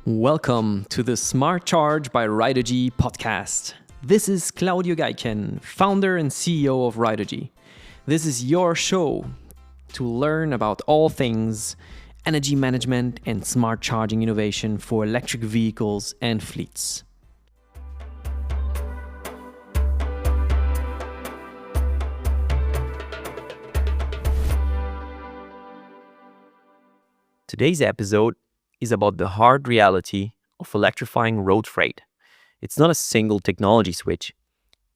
Welcome to the Smart Charge by Ridergy podcast. This is Claudio Gaiken, founder and CEO of Ridergy. This is your show to learn about all things energy management and smart charging innovation for electric vehicles and fleets. Today's episode is about the hard reality of electrifying road freight. It's not a single technology switch.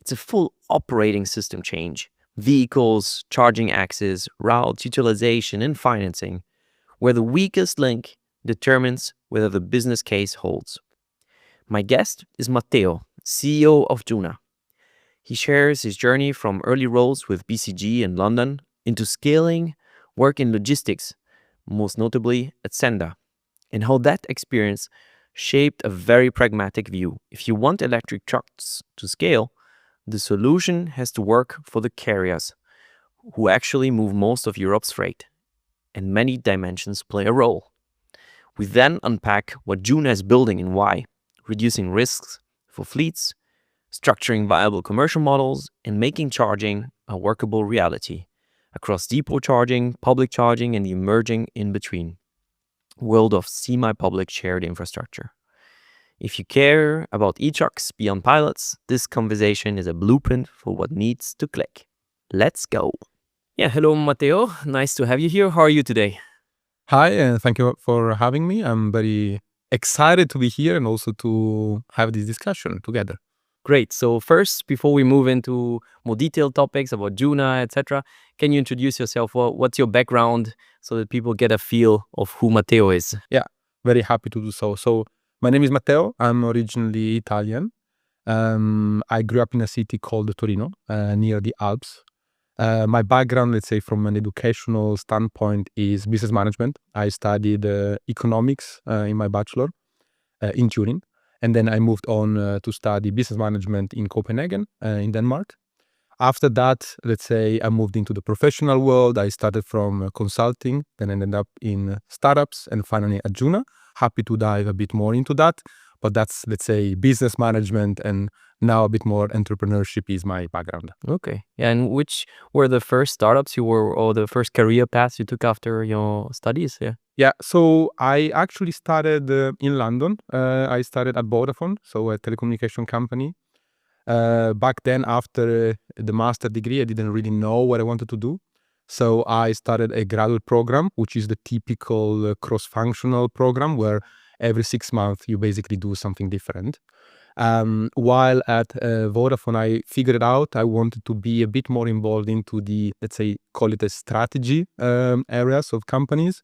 It's a full operating system change. Vehicles, charging axes, routes, utilization, and financing, where the weakest link determines whether the business case holds. My guest is Matteo, CEO of JUNA. He shares his journey from early roles with BCG in London into scaling work in logistics, most notably at Sennder, and how that experience shaped a very pragmatic view. If you want electric trucks to scale, the solution has to work for the carriers, who actually move most of Europe's freight, and many dimensions play a role. We then unpack what JUNA is building and why, reducing risks for fleets, structuring viable commercial models, and making charging a workable reality across depot charging, public charging, and the emerging in-between world of semi-public shared infrastructure. If you care about e-trucks beyond pilots, this conversation is a blueprint for what needs to click. Let's go. Yeah, hello, Matteo. Nice to have you here. How are you today? Hi, and thank you for having me. I'm very excited to be here and also to have this discussion together. Great. So first, before we move into more detailed topics about JUNA, etc., can you introduce yourself? What's your background so that people get a feel of who Matteo is? Yeah, very happy to do so. So my name is Matteo. I'm originally Italian. I grew up in a city called Torino, near the Alps. My background, let's say from an educational standpoint, is business management. I studied economics in my bachelor in Turin. And then I moved on to study business management in Copenhagen, in Denmark. After that, let's say I moved into the professional world. I started from consulting, then ended up in startups, and finally at JUNA. Happy to dive a bit more into that. But that's, let's say, business management, and now a bit more entrepreneurship is my background. Okay. Yeah, and which were the first startups you were, or the first career paths you took after your studies? Yeah, so I actually started in London. I started at Vodafone, so a telecommunication company. Back then, after the master degree, I didn't really know what I wanted to do. So I started a graduate program, which is the typical cross-functional program where every 6 months you basically do something different. While at Vodafone, I figured out I wanted to be a bit more involved into the, let's say, call it a strategy areas of companies.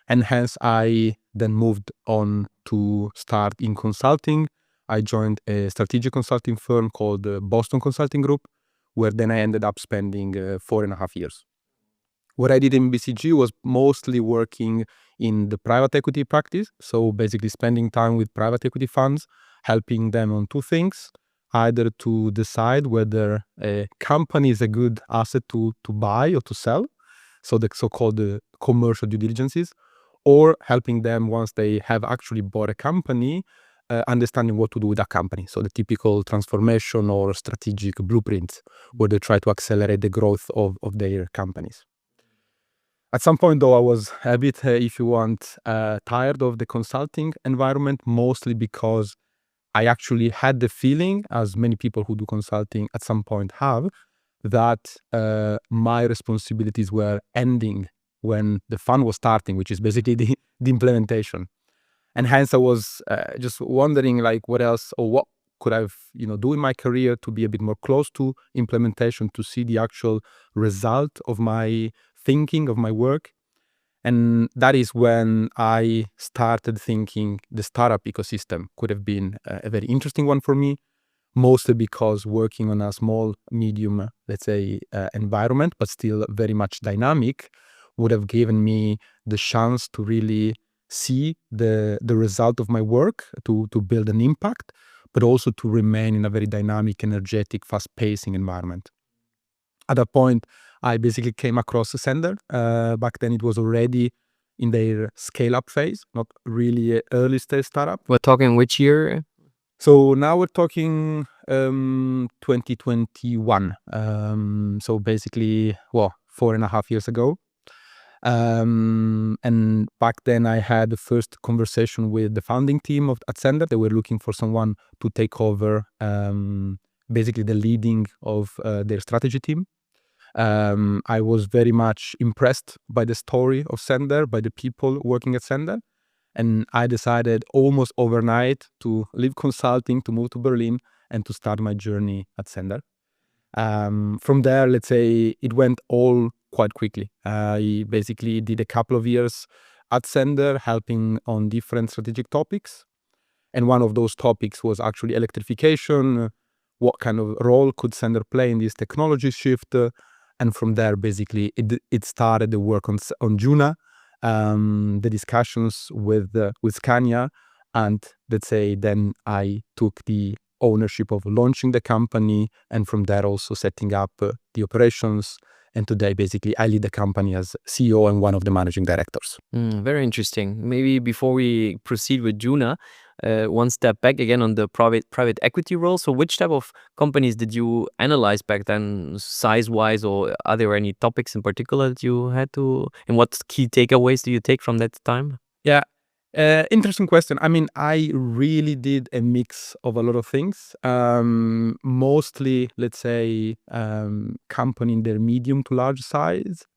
And hence, I then moved on to start in consulting. I joined a strategic consulting firm called Boston Consulting Group, where then I ended up spending 4.5 years. What I did in BCG was mostly working in the private equity practice. So basically spending time with private equity funds, helping them on two things: either to decide whether a company is a good asset to buy or to sell, so the so-called commercial due diligences, or helping them once they have actually bought a company, understanding what to do with that company. So the typical transformation or strategic blueprint where they try to accelerate the growth of their companies. At some point, though, I was a bit, if you want, tired of the consulting environment, mostly because I actually had the feeling, as many people who do consulting at some point have, that my responsibilities were ending when the fund was starting, which is basically the implementation. And hence I was just wondering, like, what else or what could I do in my career to be a bit more close to implementation, to see the actual result of my thinking, of my work. And that is when I started thinking the startup ecosystem could have been a very interesting one for me, mostly because working on a small, medium, let's say, environment, but still very much dynamic, would have given me the chance to really see the result of my work, to build an impact, but also to remain in a very dynamic, energetic, fast-pacing environment. At that point, I basically came across Sennder. Back then, it was already in their scale-up phase, not really an early stage startup. We're talking which year? So now we're talking 2021. So basically, 4.5 years ago. And back then I had the first conversation with the founding team at Sennder. They were looking for someone to take over basically the leading of their strategy team. I was very much impressed by the story of Sennder, by the people working at Sennder. And I decided almost overnight to leave consulting, to move to Berlin, and to start my journey at Sennder. From there, let's say it went all quite quickly. I basically did a couple of years at Sennder, helping on different strategic topics. And one of those topics was actually electrification. What kind of role could Sennder play in this technology shift? And from there, basically, it started the work on JUNA, the discussions with Scania, and let's say then I took the ownership of launching the company, and from there also setting up the operations. And today, basically, I lead the company as CEO and one of the managing directors. Very interesting. Maybe before we proceed with JUNA, one step back again on the private equity role. So which type of companies did you analyze back then, size-wise, or are there any topics in particular that you had to, and what key takeaways do you take from that time? Yeah, interesting question. I mean, I really did a mix of a lot of things. Mostly, let's say, company in their medium to large size,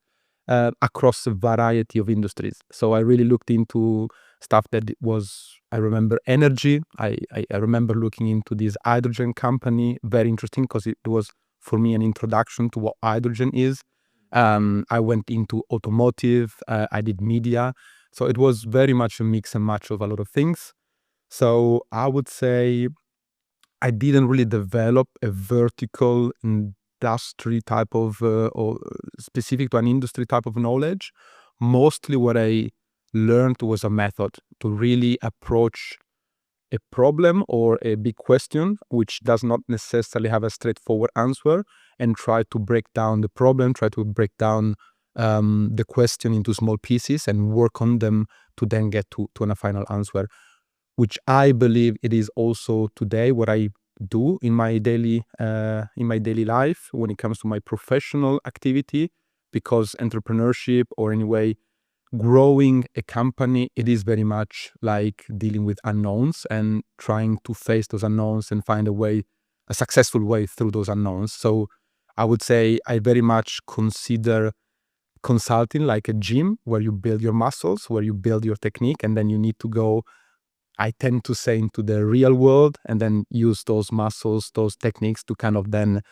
across a variety of industries. So I really looked into stuff that was, I remember energy. I remember looking into this hydrogen company, very interesting because it was for me an introduction to what hydrogen is. I went into automotive, I did media. So it was very much a mix and match of a lot of things. So I would say I didn't really develop a vertical industry type of or specific to an industry type of knowledge. Mostly what I learned was a method to really approach a problem or a big question which does not necessarily have a straightforward answer, and try to break down the problem, try to break down the question into small pieces and work on them to then get to a final answer, which I believe it is also today what I do in my daily life when it comes to my professional activity, because entrepreneurship, or anyway growing a company, it is very much like dealing with unknowns and trying to face those unknowns and find a successful way through those unknowns. So I would say I very much consider consulting like a gym where you build your muscles, where you build your technique, and then you need to go, I tend to say, into the real world and then use those muscles, those techniques to kind of then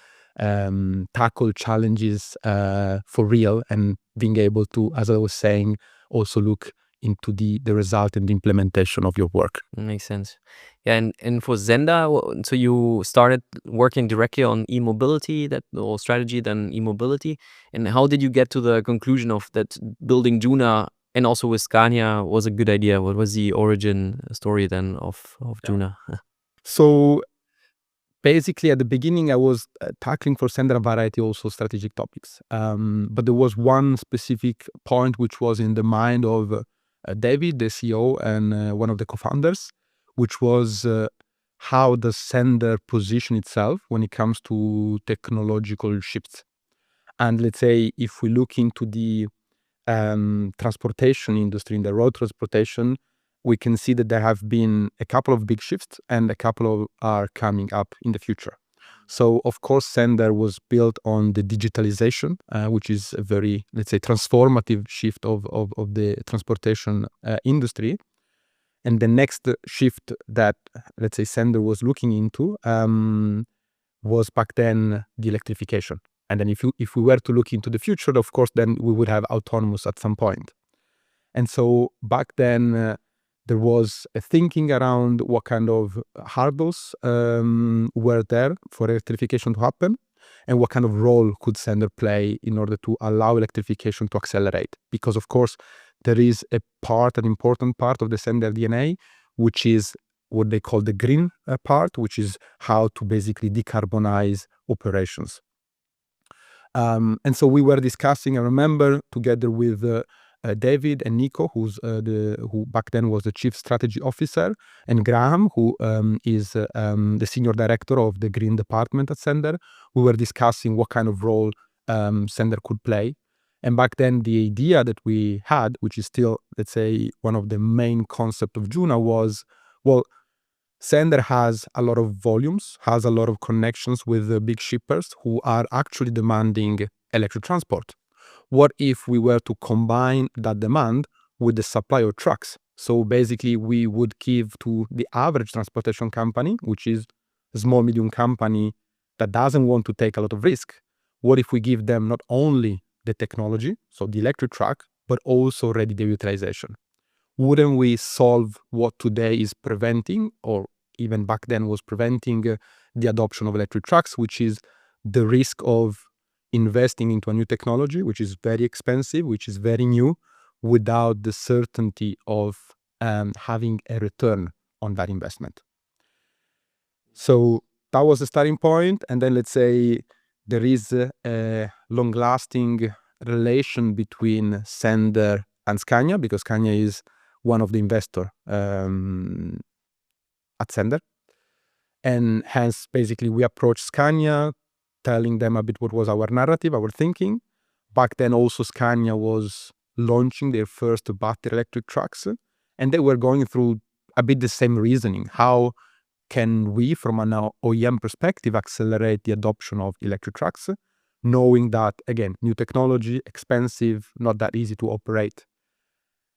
tackle challenges for real, and being able to, as I was saying, also look into the result and the implementation of your work. Makes sense. Yeah, and for Sennder, so you started working directly on e-mobility, that or strategy, then e-mobility. And how did you get to the conclusion of that building JUNA and also with Scania was a good idea? What was the origin story then of JUNA? So basically, at the beginning, I was tackling for Sennder a variety also strategic topics. But there was one specific point which was in the mind of David, the CEO, and one of the co-founders, which was how does Sennder position itself when it comes to technological shifts. And let's say if we look into the transportation industry, in the road transportation, we can see that there have been a couple of big shifts and a couple of are coming up in the future. So of course, Sennder was built on the digitalization, which is a very, let's say, transformative shift of the transportation industry. And the next shift that, let's say, Sennder was looking into was back then the electrification. And then if we were to look into the future, of course, then we would have autonomous at some point. And so back then, there was a thinking around what kind of hurdles were there for electrification to happen, and what kind of role could Sennder play in order to allow electrification to accelerate. Because, of course, there is an important part of the Sennder DNA, which is what they call the green part, which is how to basically decarbonize operations. And so we were discussing, I remember, together with David and Nico, who back then was the chief strategy officer, and Graham, who is the senior director of the green department at Sennder. We were discussing what kind of role Sennder could play. And back then, the idea that we had, which is still, let's say, one of the main concepts of JUNA, was, well, Sennder has a lot of volumes, has a lot of connections with the big shippers who are actually demanding electric transport. What if we were to combine that demand with the supply of trucks? So basically, we would give to the average transportation company, which is a small, medium company that doesn't want to take a lot of risk. What if we give them not only the technology, so the electric truck, but also ready the utilization? Wouldn't we solve what today is preventing, or even back then was preventing, the adoption of electric trucks, which is the risk of investing into a new technology, which is very expensive, which is very new, without the certainty of having a return on that investment. So that was the starting point. And then let's say there is a long-lasting relation between Sennder and Scania, because Scania is one of the investors at Sennder. And hence, basically, we approached Scania, telling them a bit what was our narrative, our thinking. Back then, also, Scania was launching their first battery electric trucks, and they were going through a bit the same reasoning. How can we, from an OEM perspective, accelerate the adoption of electric trucks, knowing that, again, new technology, expensive, not that easy to operate.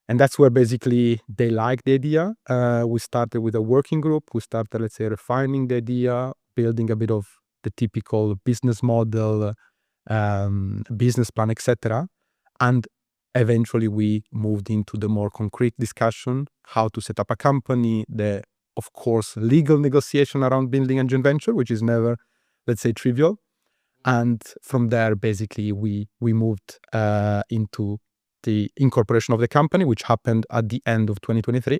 And that's where basically they liked the idea. We started with a working group. We started, let's say, refining the idea, building a bit of the typical business model, business plan, etc. And eventually we moved into the more concrete discussion, how to set up a company, the, of course, legal negotiation around building a joint venture, which is never, let's say, trivial. And from there, basically, we moved into the incorporation of the company, which happened at the end of 2023.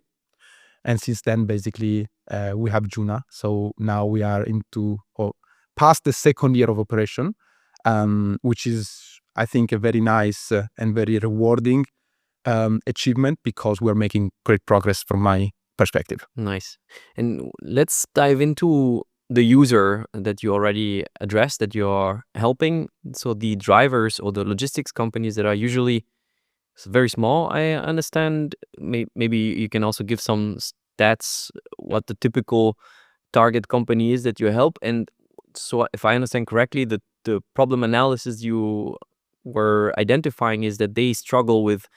And since then, basically, we have JUNA. So now we are into, or past the second year of operation, which is, I think, a very nice and very rewarding achievement, because we're making great progress from my perspective. Nice. And let's dive into the user that you already addressed, that you're helping. So the drivers or the logistics companies that are usually very small, I understand. Maybe you can also give some stats, what the typical target company is that you help. And so if I understand correctly, the problem analysis you were identifying is that they struggle with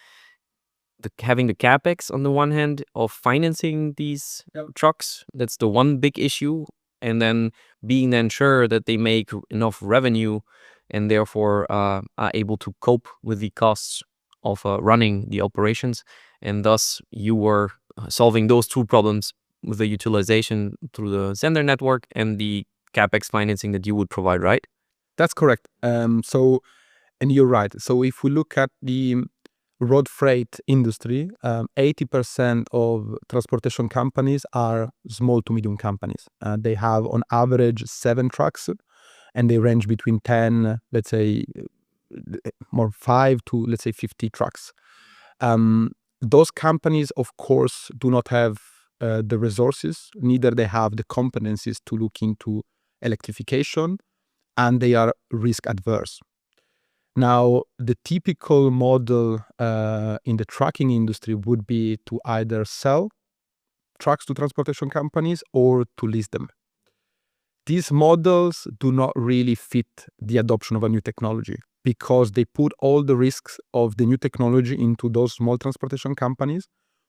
having the CAPEX on the one hand of financing these trucks. That's the one big issue. And then being then sure that they make enough revenue and therefore are able to cope with the costs of running the operations. And thus you were solving those two problems with the utilization through the Sennder network and the CAPEX financing that you would provide, right? That's correct. And you're right. So if we look at the road freight industry, 80% of transportation companies are small to medium companies. They have on average 7 trucks, and they range between 10, let's say, more 5 to, let's say, 50 trucks. Those companies, of course, do not have the resources, neither they have the competencies to look into electrification, and they are risk adverse. Now, the typical model in the trucking industry would be to either sell trucks to transportation companies or to lease them. These models do not really fit the adoption of a new technology, because they put all the risks of the new technology into those small transportation companies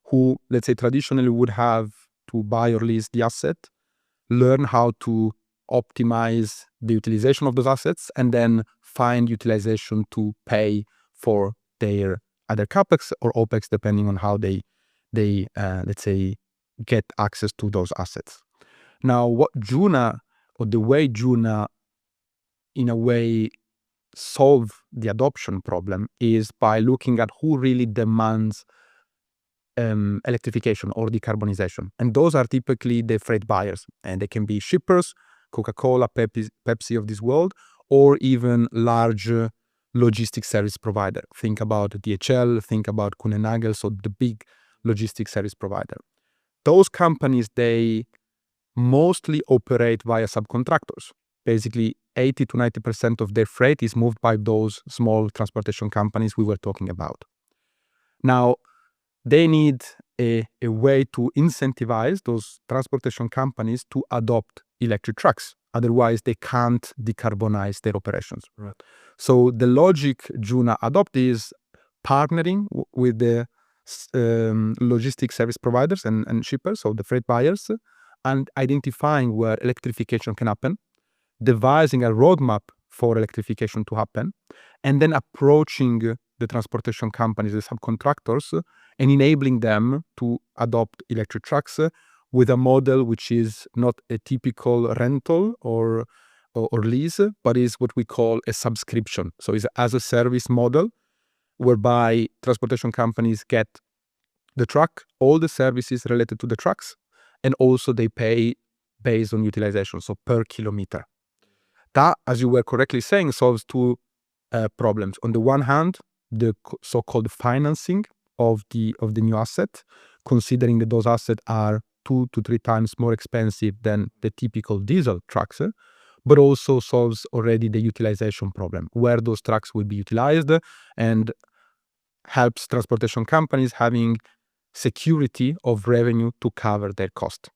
who, let's say, traditionally would have to buy or lease the asset, learn how to optimize the utilization of those assets, and then find utilization to pay for their either CAPEX or OPEX, depending on how they let's say, get access to those assets. Now, what JUNA, or the way JUNA, in a way, solve the adoption problem is by looking at who really demands electrification or decarbonization. And those are typically the freight buyers. And they can be shippers, Coca-Cola, Pepsi of this world, or even large logistics service provider. Think about DHL, think about Kuehne+Nagel, so the big logistics service provider. Those companies, they mostly operate via subcontractors. Basically, 80 to 90% of their freight is moved by those small transportation companies we were talking about. Now, they need a way to incentivize those transportation companies to adopt electric trucks. Otherwise, they can't decarbonize their operations. Right. So the logic JUNA adopt is partnering with the logistics service providers and shippers, so the freight buyers, and identifying where electrification can happen, devising a roadmap for electrification to happen, and then approaching the transportation companies, the subcontractors, and enabling them to adopt electric trucks with a model which is not a typical rental or lease, but is what we call a subscription. So it's as a service model whereby transportation companies get the truck, all the services related to the trucks, and also they pay based on utilization, so per kilometer. That, as you were correctly saying, solves two problems. On the one hand, the so-called financing of the new asset, considering that those assets are 2 to 3 times more expensive than the typical diesel trucks, but also solves already the utilization problem, where those trucks will be utilized, and helps transportation companies having security of revenue to cover their cost.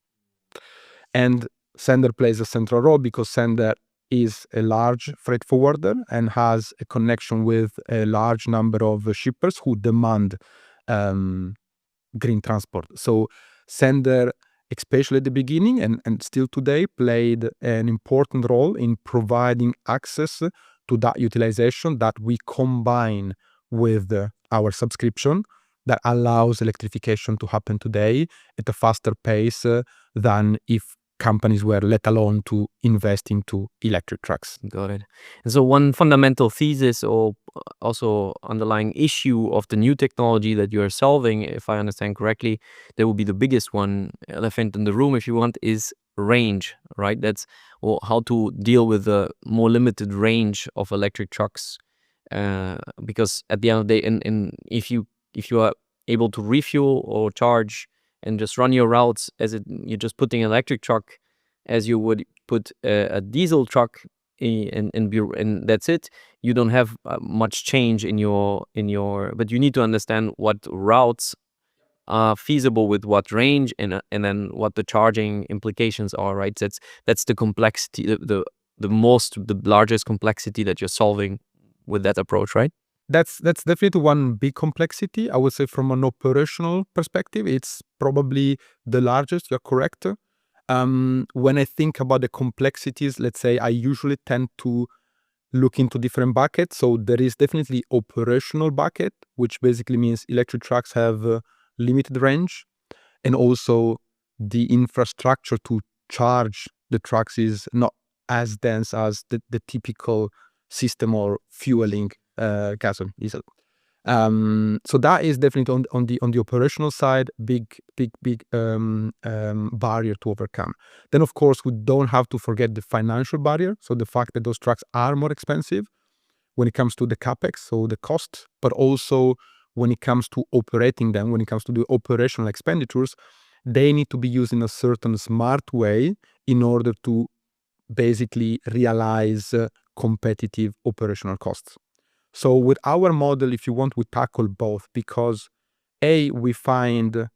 And Sennder plays a central role because Sennder is a large freight forwarder and has a connection with a large number of shippers who demand green transport. So Sennder, especially at the beginning and still today, played an important role in providing access to that utilization that we combine with our subscription that allows electrification to happen today at a faster pace than if companies were let alone to invest into electric trucks. Got it. And so one fundamental thesis or also underlying issue of the new technology that you are solving, if I understand correctly, that will be the biggest one, elephant in the room, if you want, is range, right? That's how to deal with the more limited range of electric trucks. Because at the end of the day, if you are able to refuel or charge and just run your routes you're just putting an electric truck as you would put a diesel truck and that's it. You don't have much change in your but you need to understand what routes are feasible with what range and then what the charging implications are, right? That's the complexity, the largest complexity that you're solving with that approach, right? That's definitely one big complexity. I would say from an operational perspective, it's probably the largest. You're correct. When I think about the complexities, let's say I usually tend to look into different buckets. So there is definitely operational bucket, which basically means electric trucks have limited range, and also the infrastructure to charge the trucks is not as dense as the typical system or fueling gasoline, diesel. So that is definitely on the operational side, big barrier to overcome. Then of course we don't have to forget the financial barrier. So the fact that those trucks are more expensive when it comes to the CAPEX, so the cost, but also when it comes to operating them, when it comes to the operational expenditures, they need to be used in a certain smart way in order to basically realize competitive operational costs. So with our model, if you want, we tackle both because we find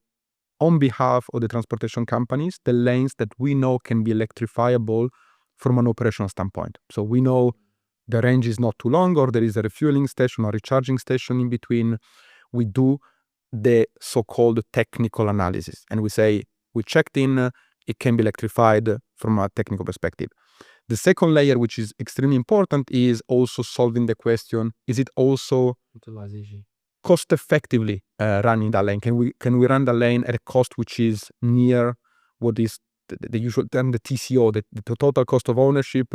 on behalf of the transportation companies the lanes that we know can be electrifiable from an operational standpoint. So we know the range is not too long, or there is a refueling station or recharging station in between. We do the so-called technical analysis and we say we checked in, it can be electrified from a technical perspective. The second layer, which is extremely important, is also solving the question, is it also Utilization. cost effectively running that lane? Can we run the lane at a cost which is near what is the usual term, the TCO, the total cost of ownership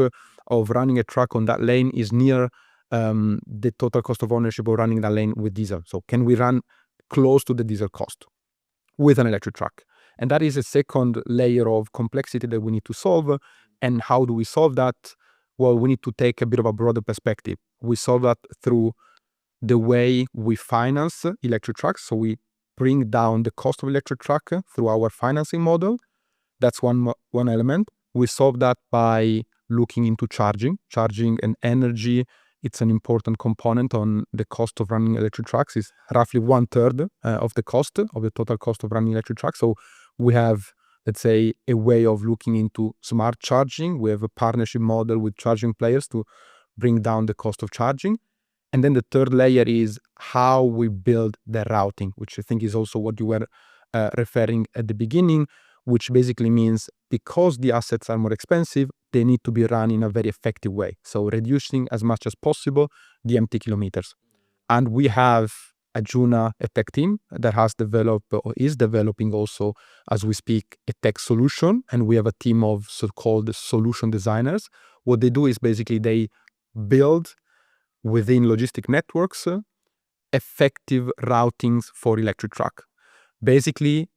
of running a truck on that lane is near the total cost of ownership of running that lane with diesel. So can we run close to the diesel cost with an electric truck? And that is a second layer of complexity that we need to solve. And how do we solve that? well, we need to take a bit of a broader perspective. We solve that through the way we finance electric trucks. So we bring down the cost of electric truck through our financing model. That's one element. We solve that by looking into charging and energy. It's an important component on the cost of running electric trucks. It's roughly 1/3 of the cost of the total cost of running electric trucks. So we have, let's say, a way of looking into smart charging. We have a partnership model with charging players to bring down the cost of charging. And then the third layer is how we build the routing, which I think is also what you were referring at the beginning, which basically means because the assets are more expensive, they need to be run in a very effective way. So reducing as much as possible the empty kilometers. And we have at JUNA a tech team that has developed or is developing also, as we speak, a tech solution. And we have a team of so-called solution designers. What they do is basically they build within logistic networks effective routings for electric truck. Basically,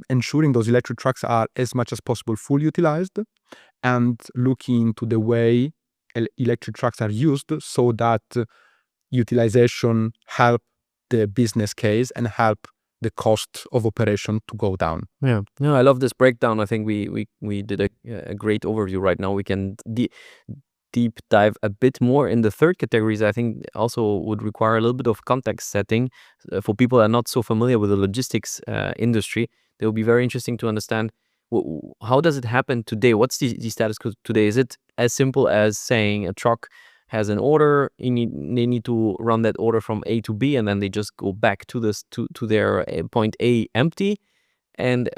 ensuring those electric trucks are as much as possible fully utilized and looking into the way electric trucks are used so that utilization help the business case and help the cost of operation to go down. Yeah, no, I love this breakdown. I think we did a great overview right now. We can deep dive a bit more in the third categories. I think also would require a little bit of context setting for people that are not so familiar with the logistics industry. It will be very interesting to understand how does it happen today? What's the status today? Is it as simple as saying a truck has an order, they need to run that order from A to B, and then they just go back to their point A empty, and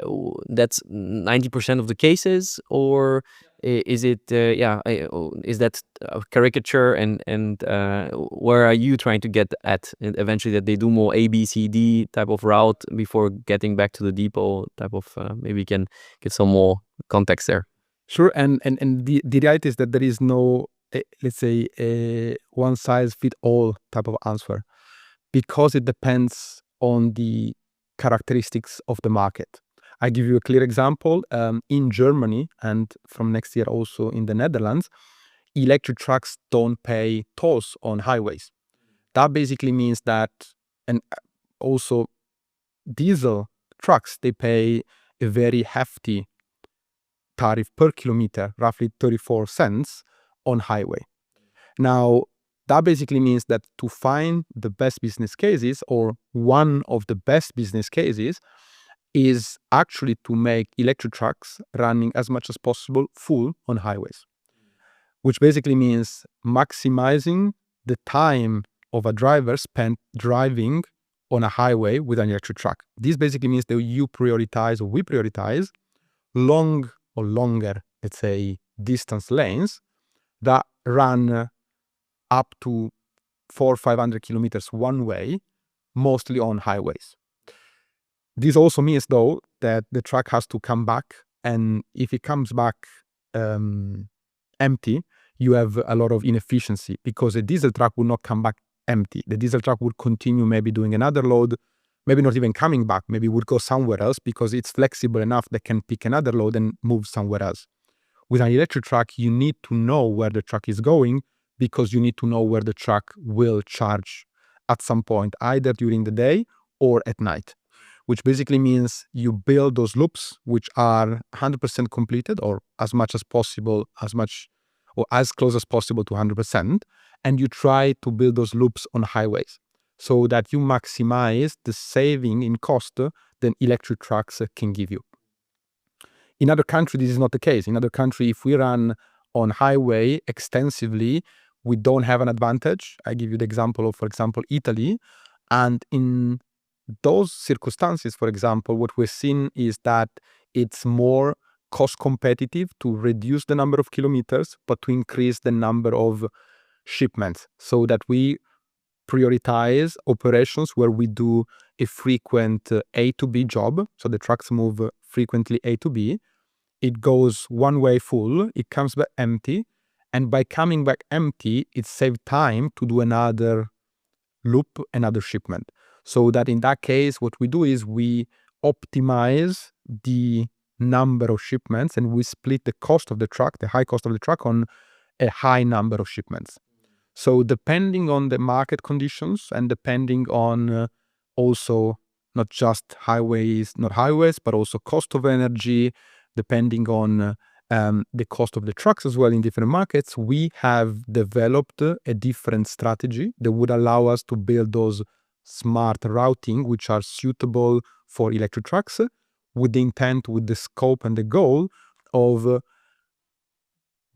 that's 90% of the cases? Or is it is that a caricature, and where are you trying to get at eventually, that they do more A, B, C, D type of route before getting back to the depot type of maybe you can get some more context there. Sure, and the reality is that there is no let's say a one size fit all type of answer, because it depends on the characteristics of the market. I give you a clear example. In Germany, and from next year also in the Netherlands, electric trucks don't pay tolls on highways. That basically means that, and also diesel trucks, they pay a very hefty tariff per kilometer, roughly 34 cents on highway. Now, that basically means that to find the best business cases, or one of the best business cases, is actually to make electric trucks running as much as possible full on highways, which basically means maximizing the time of a driver spent driving on a highway with an electric truck. This basically means that we prioritize long or longer, let's say, distance lanes that run up to 400 or 500 kilometers one way, mostly on highways. This also means, though, that the truck has to come back, and if it comes back empty, you have a lot of inefficiency, because a diesel truck will not come back empty. The diesel truck would continue maybe doing another load, maybe not even coming back, maybe would go somewhere else because it's flexible enough that can pick another load and move somewhere else. With an electric truck, you need to know where the truck is going, because you need to know where the truck will charge at some point, either during the day or at night, which basically means you build those loops which are 100% completed, or as much as possible, or as close as possible to 100%, and you try to build those loops on highways so that you maximize the saving in cost that electric trucks can give you. In other countries, this is not the case. In other countries, if we run on highway extensively, we don't have an advantage. I give you the example of, for example, Italy. And in those circumstances, for example, what we're seeing is that it's more cost competitive to reduce the number of kilometers, but to increase the number of shipments, so that we prioritize operations where we do a frequent A to B job. So the trucks move frequently A to B. It goes one way full, it comes back empty, and by coming back empty, it saves time to do another loop, another shipment. So that in that case, what we do is we optimize the number of shipments, and we split the cost of the truck, the high cost of the truck, on a high number of shipments. So depending on the market conditions and depending on also not just highways, but also cost of energy, depending on the cost of the trucks as well in different markets, we have developed a different strategy that would allow us to build those smart routing which are suitable for electric trucks with the intent, with the scope and the goal of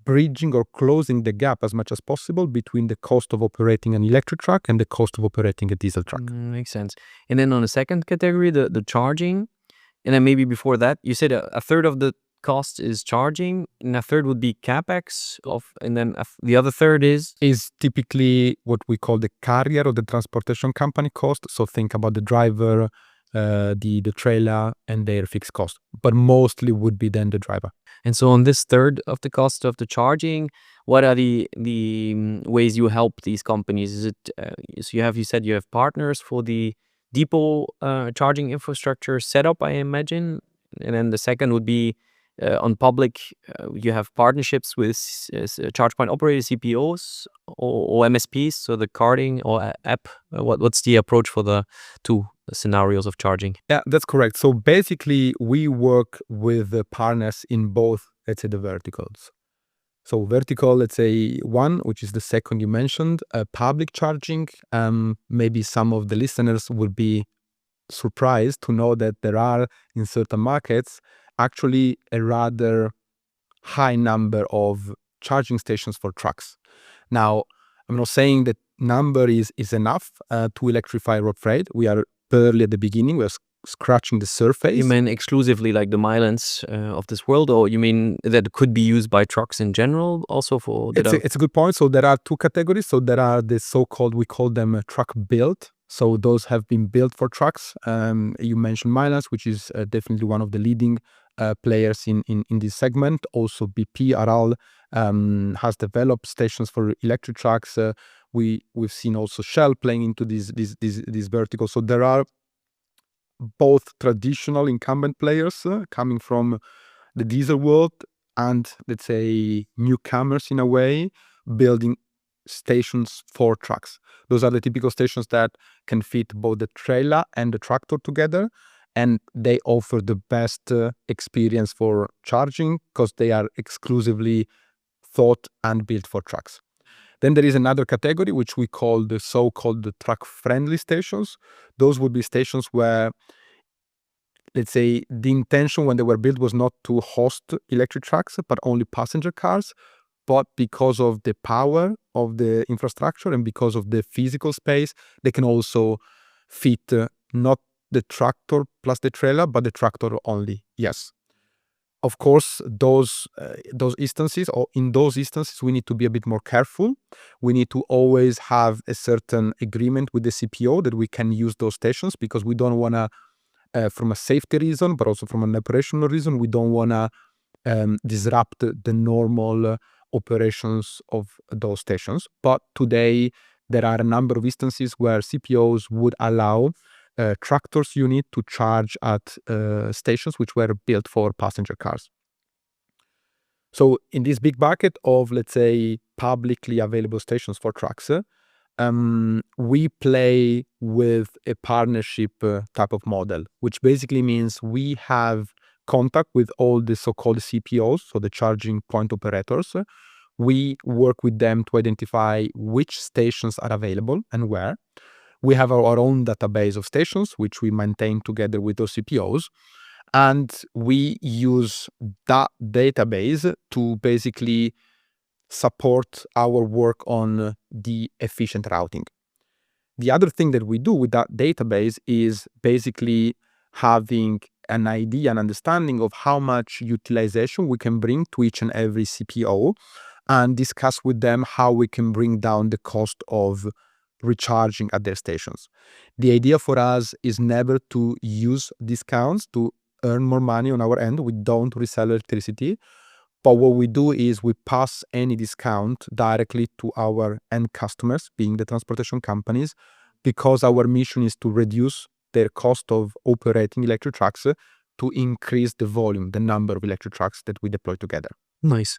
bridging or closing the gap as much as possible between the cost of operating an electric truck and the cost of operating a diesel truck. Makes sense. And then on the second category, the charging, and then maybe before that, you said a third of the cost is charging, and a third would be CAPEX, and then the other third is Typically what we call the carrier or the transportation company cost. So think about the driver, the trailer and their fixed cost, but mostly would be then the driver. And so on this third of the cost of the charging, what are the ways you help these companies? Is it so you said you have partners for the depot charging infrastructure setup, I imagine, and then the second would be on public. You have partnerships with charge point operators, CPOs or MSPs, so the carding or app. What's the approach for the two scenarios of charging? Yeah, that's correct. So basically we work with the partners in both, let's say, the verticals. So vertical, let's say one, which is the second you mentioned, public charging. Maybe some of the listeners would be surprised to know that there are in certain markets actually a rather high number of charging stations for trucks. Now, I'm not saying that number is enough to electrify road freight. We are barely at the beginning. We're scratching the surface. You mean exclusively like the Milans of this world, or you mean that could be used by trucks in general also for? It's a good point. So there are two categories. So there are the so-called, we call them truck built. So those have been built for trucks. You mentioned Milans, which is definitely one of the leading players in this segment. Also BP, Aral has developed stations for electric trucks. We've seen also Shell playing into these verticals. So there are both traditional incumbent players coming from the diesel world and, let's say, newcomers in a way, building stations for trucks. Those are the typical stations that can fit both the trailer and the tractor together, and they offer the best experience for charging because they are exclusively thought and built for trucks. Then there is another category which we call the so-called truck-friendly stations. Those would be stations where, let's say, the intention when they were built was not to host electric trucks, but only passenger cars. But because of the power of the infrastructure and because of the physical space, they can also fit not the tractor plus the trailer, but the tractor only. Yes. Of course, those instances, or in those instances, we need to be a bit more careful. We need to always have a certain agreement with the CPO that we can use those stations, because we don't want to, from a safety reason, but also from an operational reason, we don't want to disrupt the normal operations of those stations. But today, there are a number of instances where CPOs would allow tractors unit to charge at stations which were built for passenger cars. So in this big bucket of, let's say, publicly available stations for trucks, we play with a partnership type of model, which basically means we have contact with all the so-called CPOs, so the charging point operators. We work with them to identify which stations are available and where. We have our own database of stations, which we maintain together with those CPOs. And we use that database to basically support our work on the efficient routing. The other thing that we do with that database is basically having an idea, an understanding of how much utilization we can bring to each and every CPO, and discuss with them how we can bring down the cost of recharging at their stations. The idea for us is never to use discounts to earn more money on our end. We don't resell electricity, but what we do is we pass any discount directly to our end customers, being the transportation companies, because our mission is to reduce their cost of operating electric trucks to increase the volume, the number of electric trucks that we deploy together. Nice.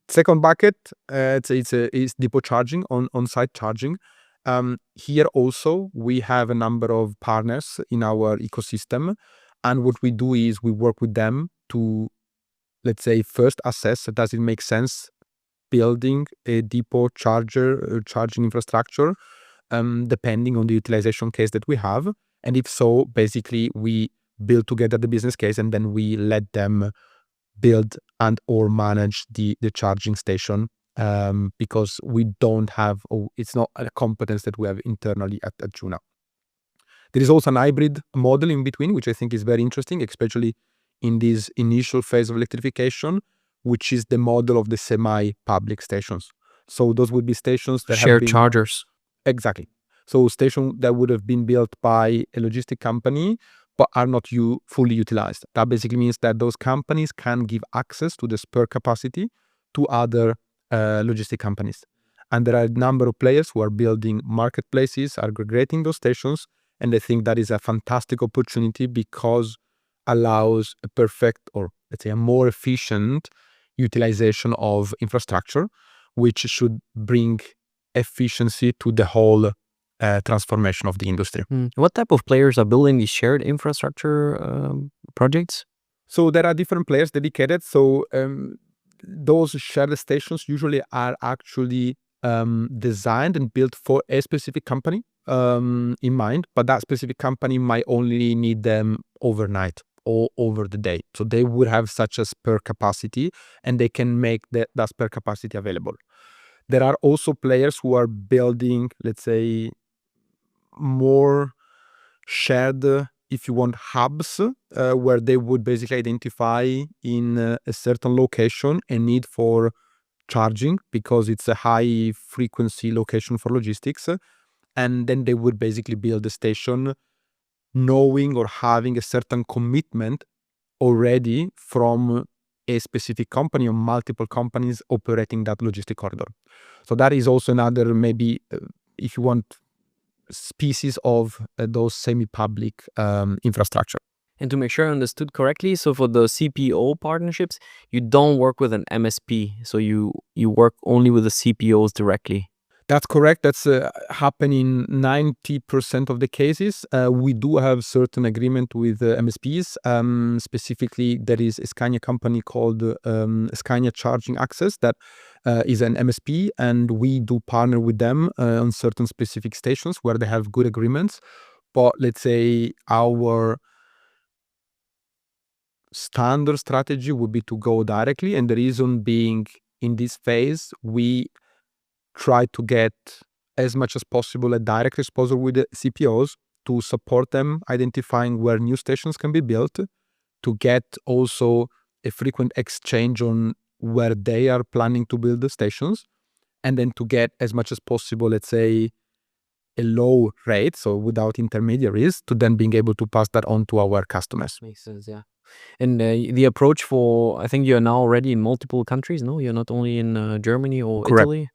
Second bucket, is depot charging, on-site charging. Here also we have a number of partners in our ecosystem, and what we do is we work with them to, let's say, first assess, does it make sense building a depot charging infrastructure, depending on the utilization case that we have. And if so, basically we build together the business case, and then we let them build and or manage the charging station, because we don't have, it's not a competence that we have internally at JUNA. There is also an hybrid model in between, which I think is very interesting, especially in this initial phase of electrification, which is the model of the semi-public stations. So those would be stations that Shared have been... chargers. Exactly. So station that would have been built by a logistic company, but are not fully utilized. That basically means that those companies can give access to the spare capacity to other logistic companies. And there are a number of players who are building marketplaces, aggregating those stations, and I think that is a fantastic opportunity because allows a perfect, or let's say a more efficient utilization of infrastructure, which should bring efficiency to the whole transformation of the industry. What type of players are building these shared infrastructure projects? So there are different players dedicated. So those shared stations usually are actually designed and built for a specific company in mind, but that specific company might only need them overnight or over the day. So they would have such a spare capacity, and they can make that spare capacity available. There are also players who are building, let's say, more shared, if you want, hubs, where they would basically identify in a certain location a need for charging because it's a high frequency location for logistics, and then they would basically build a station knowing or having a certain commitment already from a specific company or multiple companies operating that logistic corridor. So that is also another, maybe, if you want, species of those semi-public infrastructure. And to make sure I understood correctly, so for the CPO partnerships, you don't work with an MSP, so you work only with the CPOs directly. That's correct. That's happening 90% of the cases. We do have certain agreement with MSPs. Specifically, there is a Scania company called Scania Charging Access that is an MSP, and we do partner with them on certain specific stations where they have good agreements. But let's say our standard strategy would be to go directly, and the reason being, in this phase, we try to get as much as possible a direct exposure with the CPOs to support them identifying where new stations can be built, to get also a frequent exchange on where they are planning to build the stations, and then to get as much as possible, let's say, a low rate, so without intermediaries, to then being able to pass that on to our customers. Makes sense, yeah. And the approach for, I think you're now already in multiple countries, no? You're not only in Germany or Correct. Italy?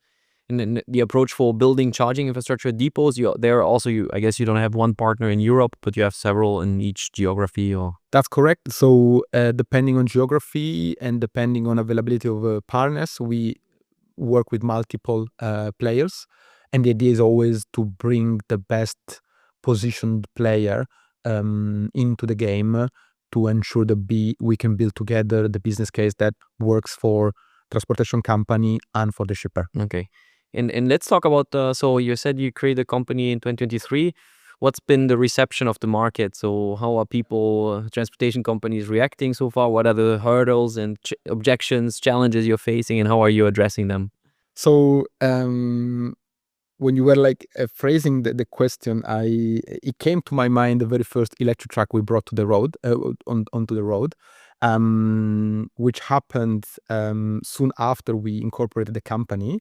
And then the approach for building charging infrastructure depots, I guess you don't have one partner in Europe, but you have several in each geography, or... That's correct. So depending on geography and depending on availability of partners, we work with multiple players. And the idea is always to bring the best positioned player into the game to ensure that we can build together the business case that works for transportation company and for the shipper. Okay. And let's talk about, so you said you created a company in 2023. What's been the reception of the market? So how are people, transportation companies, reacting so far? What are the hurdles and objections, challenges you're facing, and how are you addressing them? So when you were like phrasing the question, it came to my mind the very first electric truck we brought to the road, onto the road, which happened soon after we incorporated the company.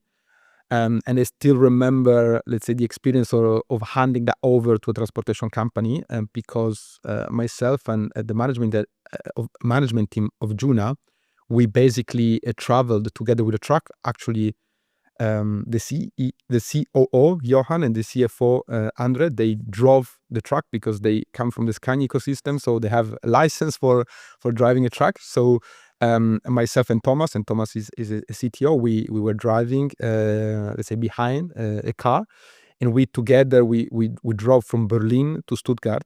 And I still remember, let's say, the experience of handing that over to a transportation company, because myself and the management team of JUNA, we basically traveled together with the truck. Actually, the COO, Johan, and the CFO, Andre, they drove the truck because they come from the Scania ecosystem, so they have a license for driving a truck. So myself and Thomas is a CTO, we were driving, let's say, behind a car, and we together we drove from Berlin to Stuttgart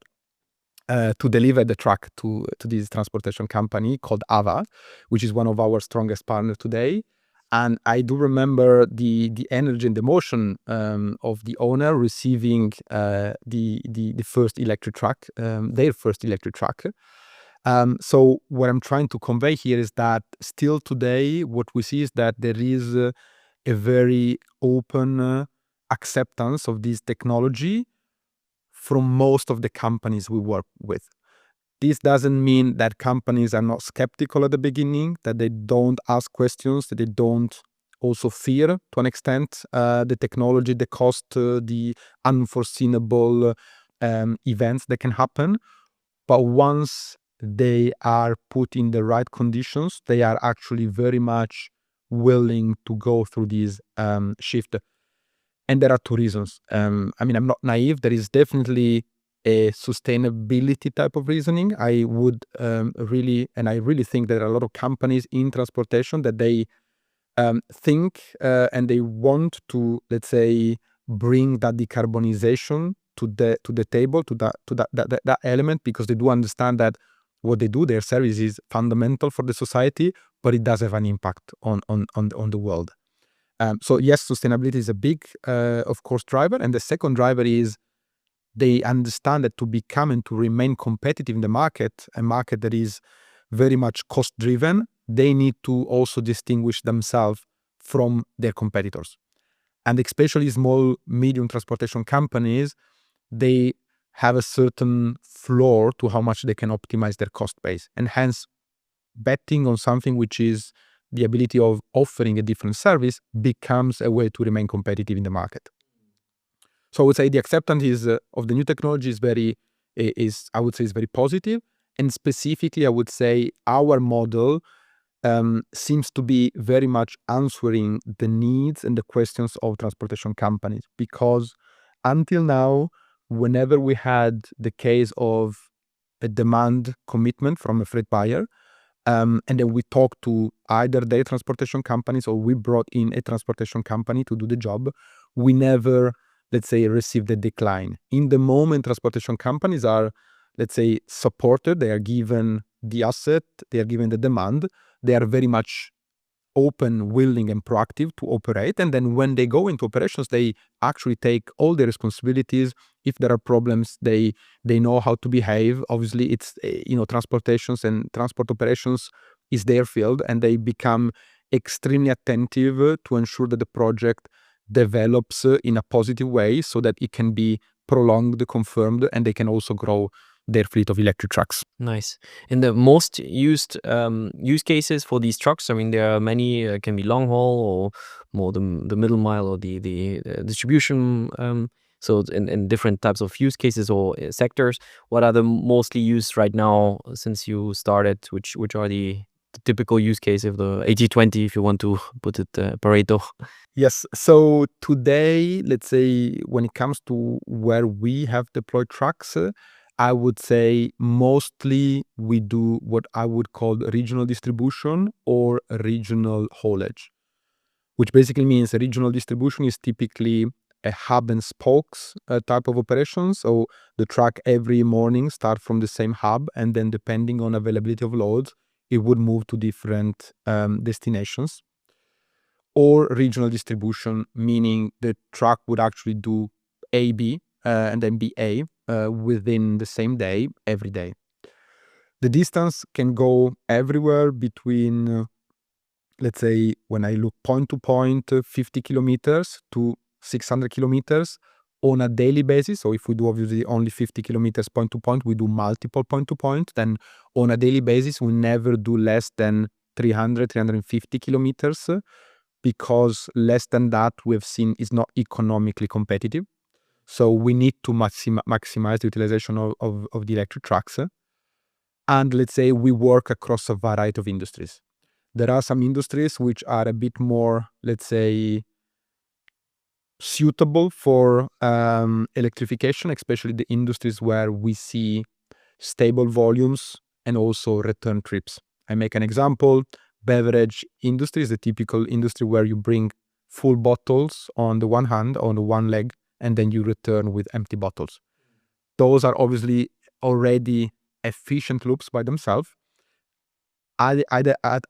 to deliver the truck to this transportation company called Ava, which is one of our strongest partners today. And I do remember the energy and the emotion of the owner receiving the first electric truck, their first electric truck. So what I'm trying to convey here is that still today, what we see is that there is a very open acceptance of this technology from most of the companies we work with. This doesn't mean that companies are not skeptical at the beginning, that they don't ask questions, that they don't also fear to an extent the technology, the cost, the unforeseeable events that can happen. But once they are put in the right conditions, they are actually very much willing to go through this shift. And there are two reasons. I'm not naive. There is definitely a sustainability type of reasoning. I really think there are a lot of companies in transportation that they think and they want to, let's say, bring that decarbonization to the table, to that element, because they do understand that what they do, their service is fundamental for the society, but it does have an impact on the world. So yes, sustainability is a big, of course, driver. And the second driver is they understand that to become and to remain competitive in the market, a market that is very much cost-driven, they need to also distinguish themselves from their competitors. And especially small, medium transportation companies, they have a certain floor to how much they can optimize their cost base. And hence, betting on something which is the ability of offering a different service becomes a way to remain competitive in the market. So I would say the acceptance of the new technology is very positive. And specifically, I would say our model seems to be very much answering the needs and the questions of transportation companies. Because until now, whenever we had the case of a demand commitment from a freight buyer, and then we talked to either their transportation companies or we brought in a transportation company to do the job, we never, let's say, received a decline. In the moment, transportation companies are, let's say, supported. They are given the asset, they are given the demand. They are very much open, willing, and proactive to operate. And then when they go into operations, they actually take all the responsibilities. If there are problems, they know how to behave. Obviously, it's transportations and transport operations is their field, and they become extremely attentive to ensure that the project develops in a positive way so that it can be prolonged, confirmed, and they can also grow their fleet of electric trucks. Nice. And the most used use cases for these trucks, I mean, there are many, can be long haul or more the middle mile or the distribution. So in different types of use cases or sectors, what are the mostly used right now since you started? Which are the typical use case of the 80-20, if you want to put it Pareto? Yes. So today, let's say, when it comes to where we have deployed trucks, I would say mostly we do what I would call regional distribution or regional haulage, which basically means regional distribution is typically a hub and spokes type of operation. So the truck every morning start from the same hub, and then depending on availability of loads, it would move to different destinations. Or regional distribution, meaning the truck would actually do AB and then BA within the same day, every day. The distance can go everywhere between, let's say, when I look point to point, 50 kilometers to 600 kilometers on a daily basis. So if we do obviously only 50 kilometers point to point, we do multiple point to point. Then on a daily basis, we never do less than 300, 350 kilometers because less than that we've seen is not economically competitive. So we need to maximize the utilization of the electric trucks. And let's say we work across a variety of industries. There are some industries which are a bit more, let's say, suitable for electrification, especially the industries where we see stable volumes and also return trips. I make an example. Beverage industry is the typical industry where you bring full bottles on the one hand, on the one leg, and then you return with empty bottles. Those are obviously already efficient loops by themselves. At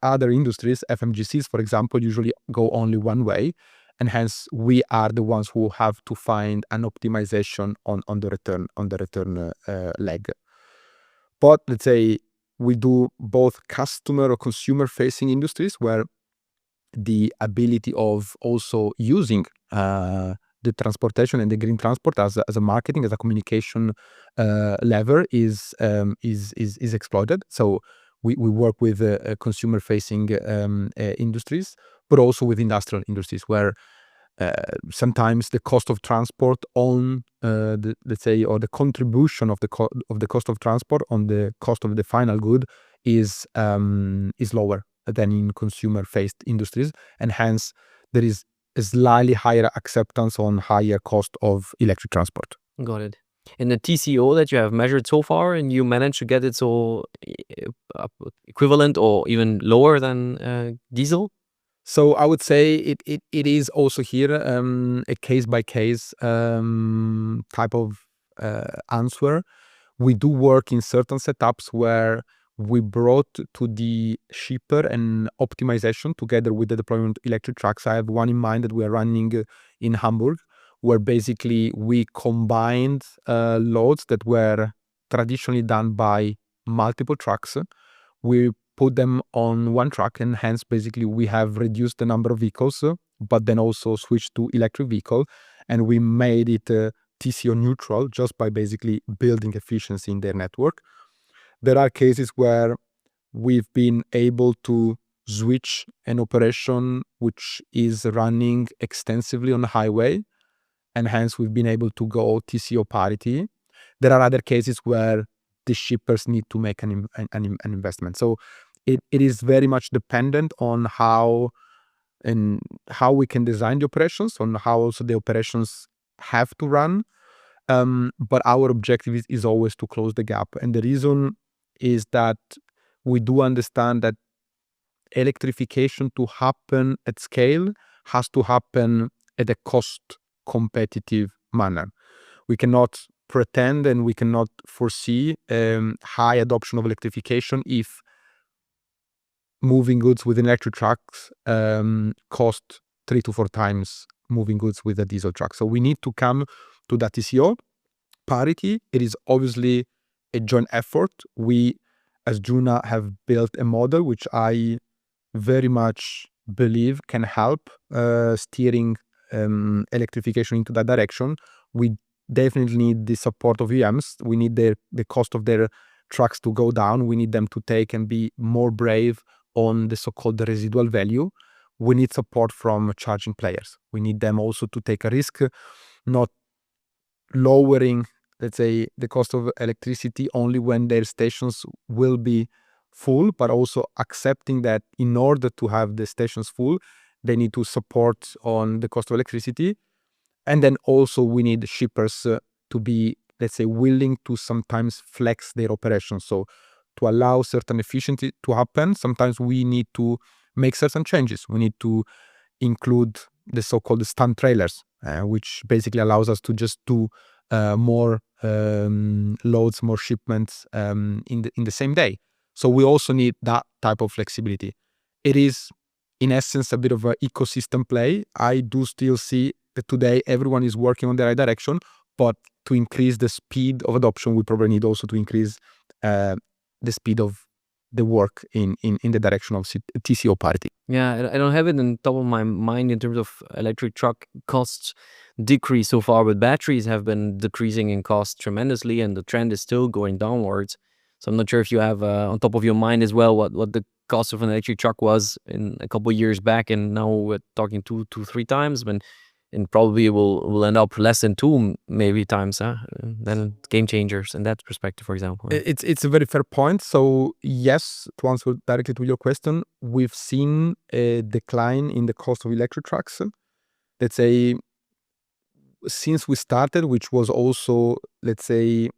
other industries, FMGCs, for example, usually go only one way, and hence we are the ones who have to find an optimization on the return leg. But let's say we do both customer or consumer facing industries where the ability of also using the transportation and the green transport as a marketing, as a communication lever is exploited. So we work with consumer facing industries, but also with industrial industries where sometimes the cost of transport on let's say, or the contribution of the cost of transport on the cost of the final good is lower than in consumer faced industries, and hence there is a slightly higher acceptance on higher cost of electric transport. Got it. In the TCO that you have measured so far, and you managed to get it so equivalent or even lower than diesel? So I would say it is also here a case by case type of answer. We do work in certain setups where we brought to the shipper and optimization together with the deployment of electric trucks. I have one in mind that we are running in Hamburg, where basically we combined loads that were traditionally done by multiple trucks. We put them on one truck, and hence basically we have reduced the number of vehicles, but then also switched to electric vehicle, and we made it TCO neutral just by basically building efficiency in their network. There are cases where we've been able to switch an operation which is running extensively on the highway, and hence we've been able to go TCO parity. There are other cases where the shippers need to make an investment. So it is very much dependent on how we can design the operations, on how also the operations have to run. But our objective is always to close the gap. And the reason is that we do understand that electrification to happen at scale has to happen at a cost competitive manner. We cannot pretend and we cannot foresee high adoption of electrification if moving goods with electric trucks cost 3 to 4 times moving goods with a diesel truck. So we need to come to that TCO parity. It is obviously a joint effort. We, as JUNA, have built a model which I very much believe can help steering electrification into that direction. We definitely need the support of OEMs. We need the cost of their trucks to go down. We need them to take and be more brave on the so-called residual value. We need support from charging players. We need them also to take a risk, not lowering, let's say, the cost of electricity only when their stations will be full, but also accepting that in order to have the stations full, they need to support on the cost of electricity. And then also we need shippers to be, let's say, willing to sometimes flex their operations. So to allow certain efficiency to happen, sometimes we need to make certain changes. We need to include the so-called stand trailers, which basically allows us to just do more loads, more shipments in the same day. So we also need that type of flexibility. It is, in essence, a bit of an ecosystem play. I do still see that today everyone is working on the right direction, but to increase the speed of adoption, we probably need also to increase the speed of the work in the direction of TCO parity. Yeah, I don't have it in top of my mind in terms of electric truck costs decrease so far, but batteries have been decreasing in cost tremendously, and the trend is still going downwards. So I'm not sure if you have on top of your mind as well what the cost of an electric truck was in a couple of years back, and now we're talking 3 times, and probably will end up less than 2 maybe times. Then game changers in that perspective, for example. It's a very fair point. So yes, to answer directly to your question, we've seen a decline in the cost of electric trucks. Let's say since we started, which was also, let's say,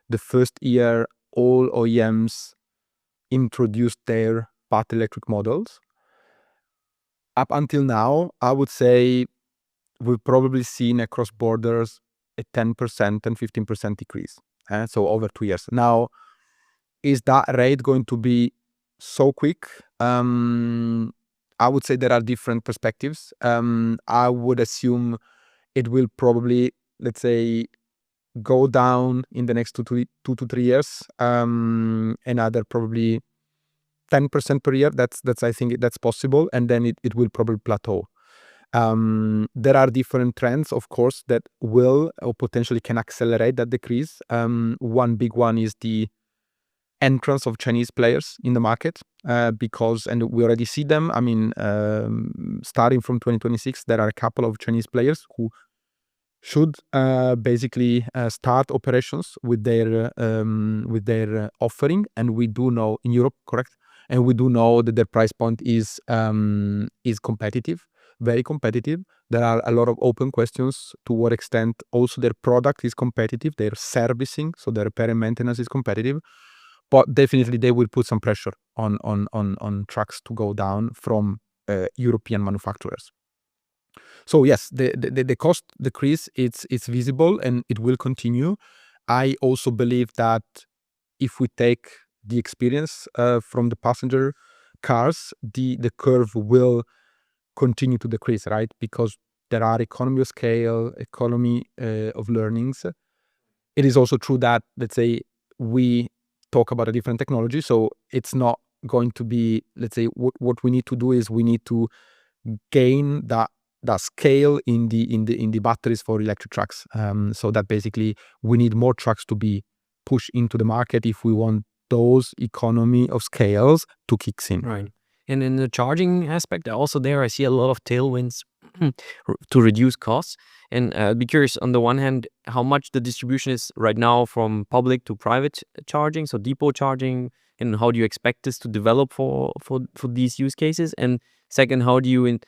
the first year all OEMs introduced their battery electric models. Up until now, I would say we've probably seen across borders a 10% and 15% decrease. So over 2 years. Now, is that rate going to be so quick? I would say there are different perspectives. I would assume it will probably, let's say, go down in the next 2 to 3 years. Another probably 10% per year. That's I think that's possible, and then it will probably plateau. There are different trends, of course, that will or potentially can accelerate that decrease. One big one is the entrance of Chinese players in the market, because, and we already see them. I mean, starting from 2026, there are a couple of Chinese players who should basically start operations with their offering, and we do know in Europe, correct? And we do know that their price point is competitive, very competitive. There are a lot of open questions to what extent also their product is competitive, their servicing, so their repair and maintenance is competitive. But definitely they will put some pressure on trucks to go down from European manufacturers. So yes, the cost decrease, it's visible and it will continue. I also believe that if we take the experience from the passenger cars, the curve will continue to decrease, right? Because there are economy of scale, economy of learnings. It is also true that, let's say, we talk about a different technology, so it's not going to be, let's say, what we need to do is we need to gain that scale in the batteries for electric trucks. So that basically we need more trucks to be pushed into the market if we want those economy of scales to kick in. Right. And in the charging aspect, also there I see a lot of tailwinds to reduce costs. And I'd be curious, on the one hand, how much the distribution is right now from public to private charging, so depot charging, and how do you expect this to develop for these use cases? And second, how do you, and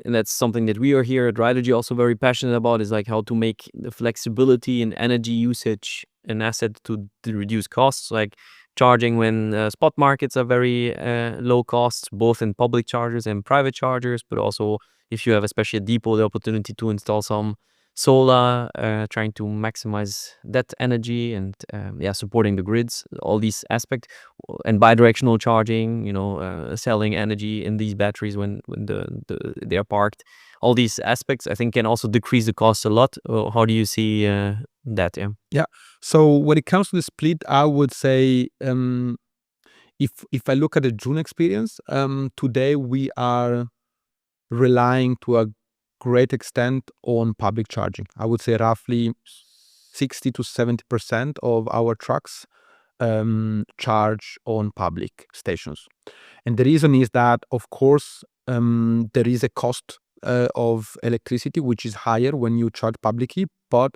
that's something that we are here at Ridergy also very passionate about, is like how to make the flexibility and energy usage an asset to reduce costs, like charging when spot markets are very low costs, both in public chargers and private chargers, but also if you have especially a depot, the opportunity to install some solar, trying to maximize that energy and supporting the grids, all these aspects, and bidirectional charging, selling energy in these batteries when they are parked. All these aspects, I think, can also decrease the cost a lot. How do you see that? Yeah. So when it comes to the split, I would say if I look at the JUNA experience, today we are relying to a great extent on public charging. I would say roughly 60 to 70% of our trucks charge on public stations. And the reason is that, of course, there is a cost of electricity which is higher when you charge publicly, but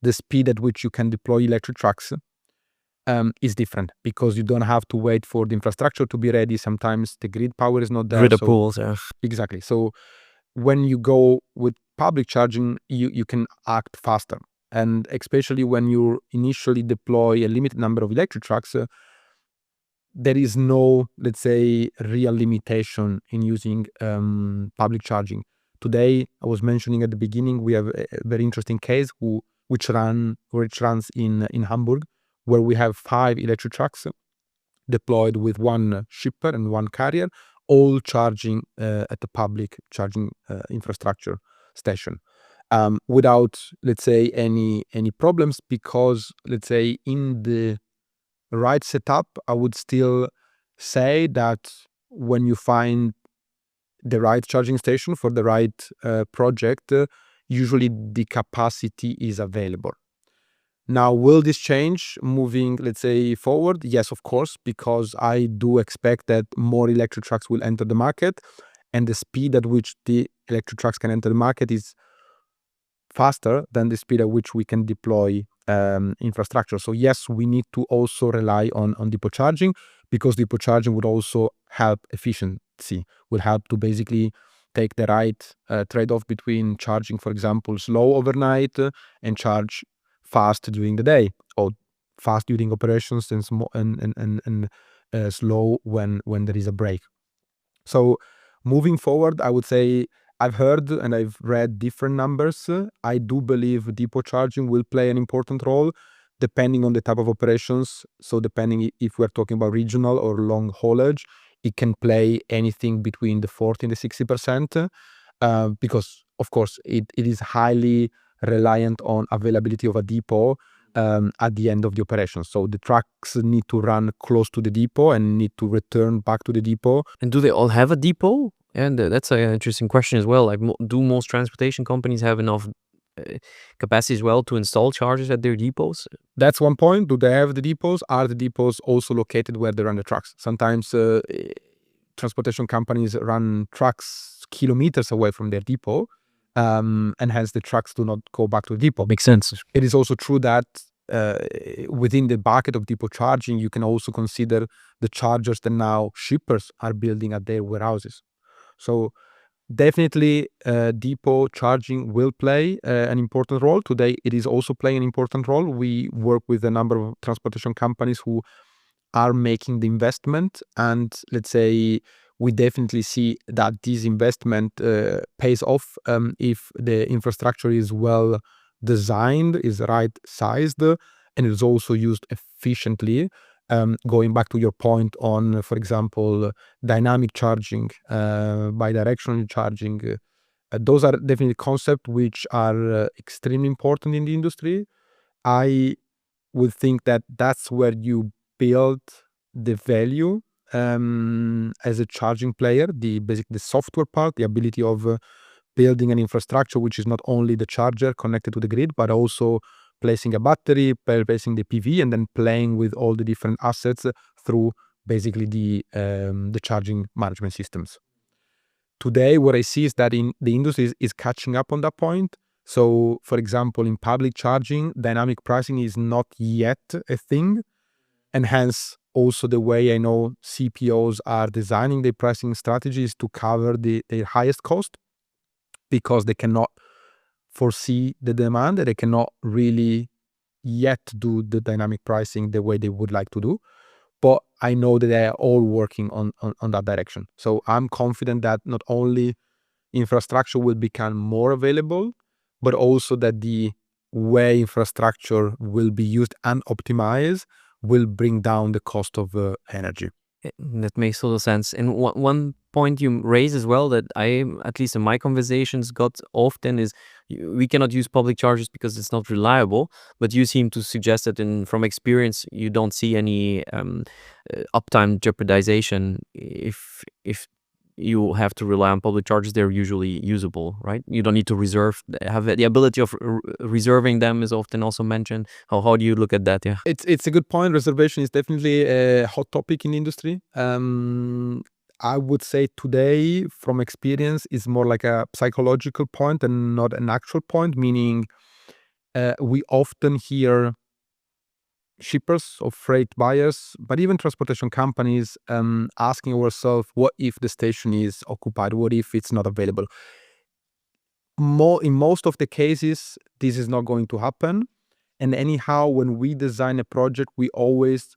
the speed at which you can deploy electric trucks is different because you don't have to wait for the infrastructure to be ready. Sometimes the grid power is not there. Grid pools, yeah. Exactly. So when you go with public charging, you can act faster. And especially when you initially deploy a limited number of electric trucks, there is no, let's say, real limitation in using public charging. Today, I was mentioning at the beginning, we have a very interesting case which runs in Hamburg, where we have 5 electric trucks deployed with one shipper and one carrier, all charging at the public charging infrastructure station, without, let's say, any problems, because, let's say, in the right setup, I would still say that when you find the right charging station for the right project, usually the capacity is available. Now, will this change moving, let's say, forward? Yes, of course, because I do expect that more electric trucks will enter the market, and the speed at which the electric trucks can enter the market is faster than the speed at which we can deploy infrastructure. So yes, we need to also rely on depot charging, because depot charging would also help efficiency, will help to basically take the right trade-off between charging, for example, slow overnight and charge fast during the day, or fast during operations and slow when there is a break. So moving forward, I would say I've heard and I've read different numbers. I do believe depot charging will play an important role depending on the type of operations. So depending if we're talking about regional or long haulage, it can play anything between the 40 and the 60%, because of course it is highly reliant on availability of a depot at the end of the operation. So the trucks need to run close to the depot and need to return back to the depot. And do they all have a depot? And that's an interesting question as well. Like, do most transportation companies have enough capacity as well to install chargers at their depots? That's one point. Do they have the depots? Are the depots also located where they run the trucks? Sometimes transportation companies run trucks kilometers away from their depot, and hence the trucks do not go back to the depot. Makes sense. It is also true that within the bucket of depot charging, you can also consider the chargers that now shippers are building at their warehouses. So definitely depot charging will play an important role. Today it is also playing an important role. We work with a number of transportation companies who are making the investment, and let's say we definitely see that this investment pays off if the infrastructure is well designed, is right sized, and is also used efficiently. Going back to your point on, for example, dynamic charging, bidirectional charging, those are definitely concepts which are extremely important in the industry. I would think that that's where you build the value as a charging player, the software part, the ability of building an infrastructure which is not only the charger connected to the grid, but also placing a battery, placing the PV, and then playing with all the different assets through basically the charging management systems. Today, what I see is that in the industry is catching up on that point. So, for example, in public charging, dynamic pricing is not yet a thing, and hence also the way I know CPOs are designing their pricing strategies to cover their highest cost, because they cannot foresee the demand, they cannot really yet do the dynamic pricing the way they would like to do. But I know that they are all working on that direction. So I'm confident that not only infrastructure will become more available, but also that the way infrastructure will be used and optimized will bring down the cost of energy. That makes total sense. And one point you raise as well that I, at least in my conversations, got often is we cannot use public chargers because it's not reliable. But you seem to suggest that from experience, you don't see any uptime jeopardization if you have to rely on public chargers. They're usually usable, right? You don't need to have the ability of reserving them is often also mentioned. How do you look at that? Yeah, it's a good point. Reservation is definitely a hot topic in the industry. I would say today, from experience, is more like a psychological point and not an actual point, meaning we often hear shippers or freight buyers, but even transportation companies asking ourselves, what if the station is occupied? What if it's not available? In most of the cases, this is not going to happen. And anyhow, when we design a project, we always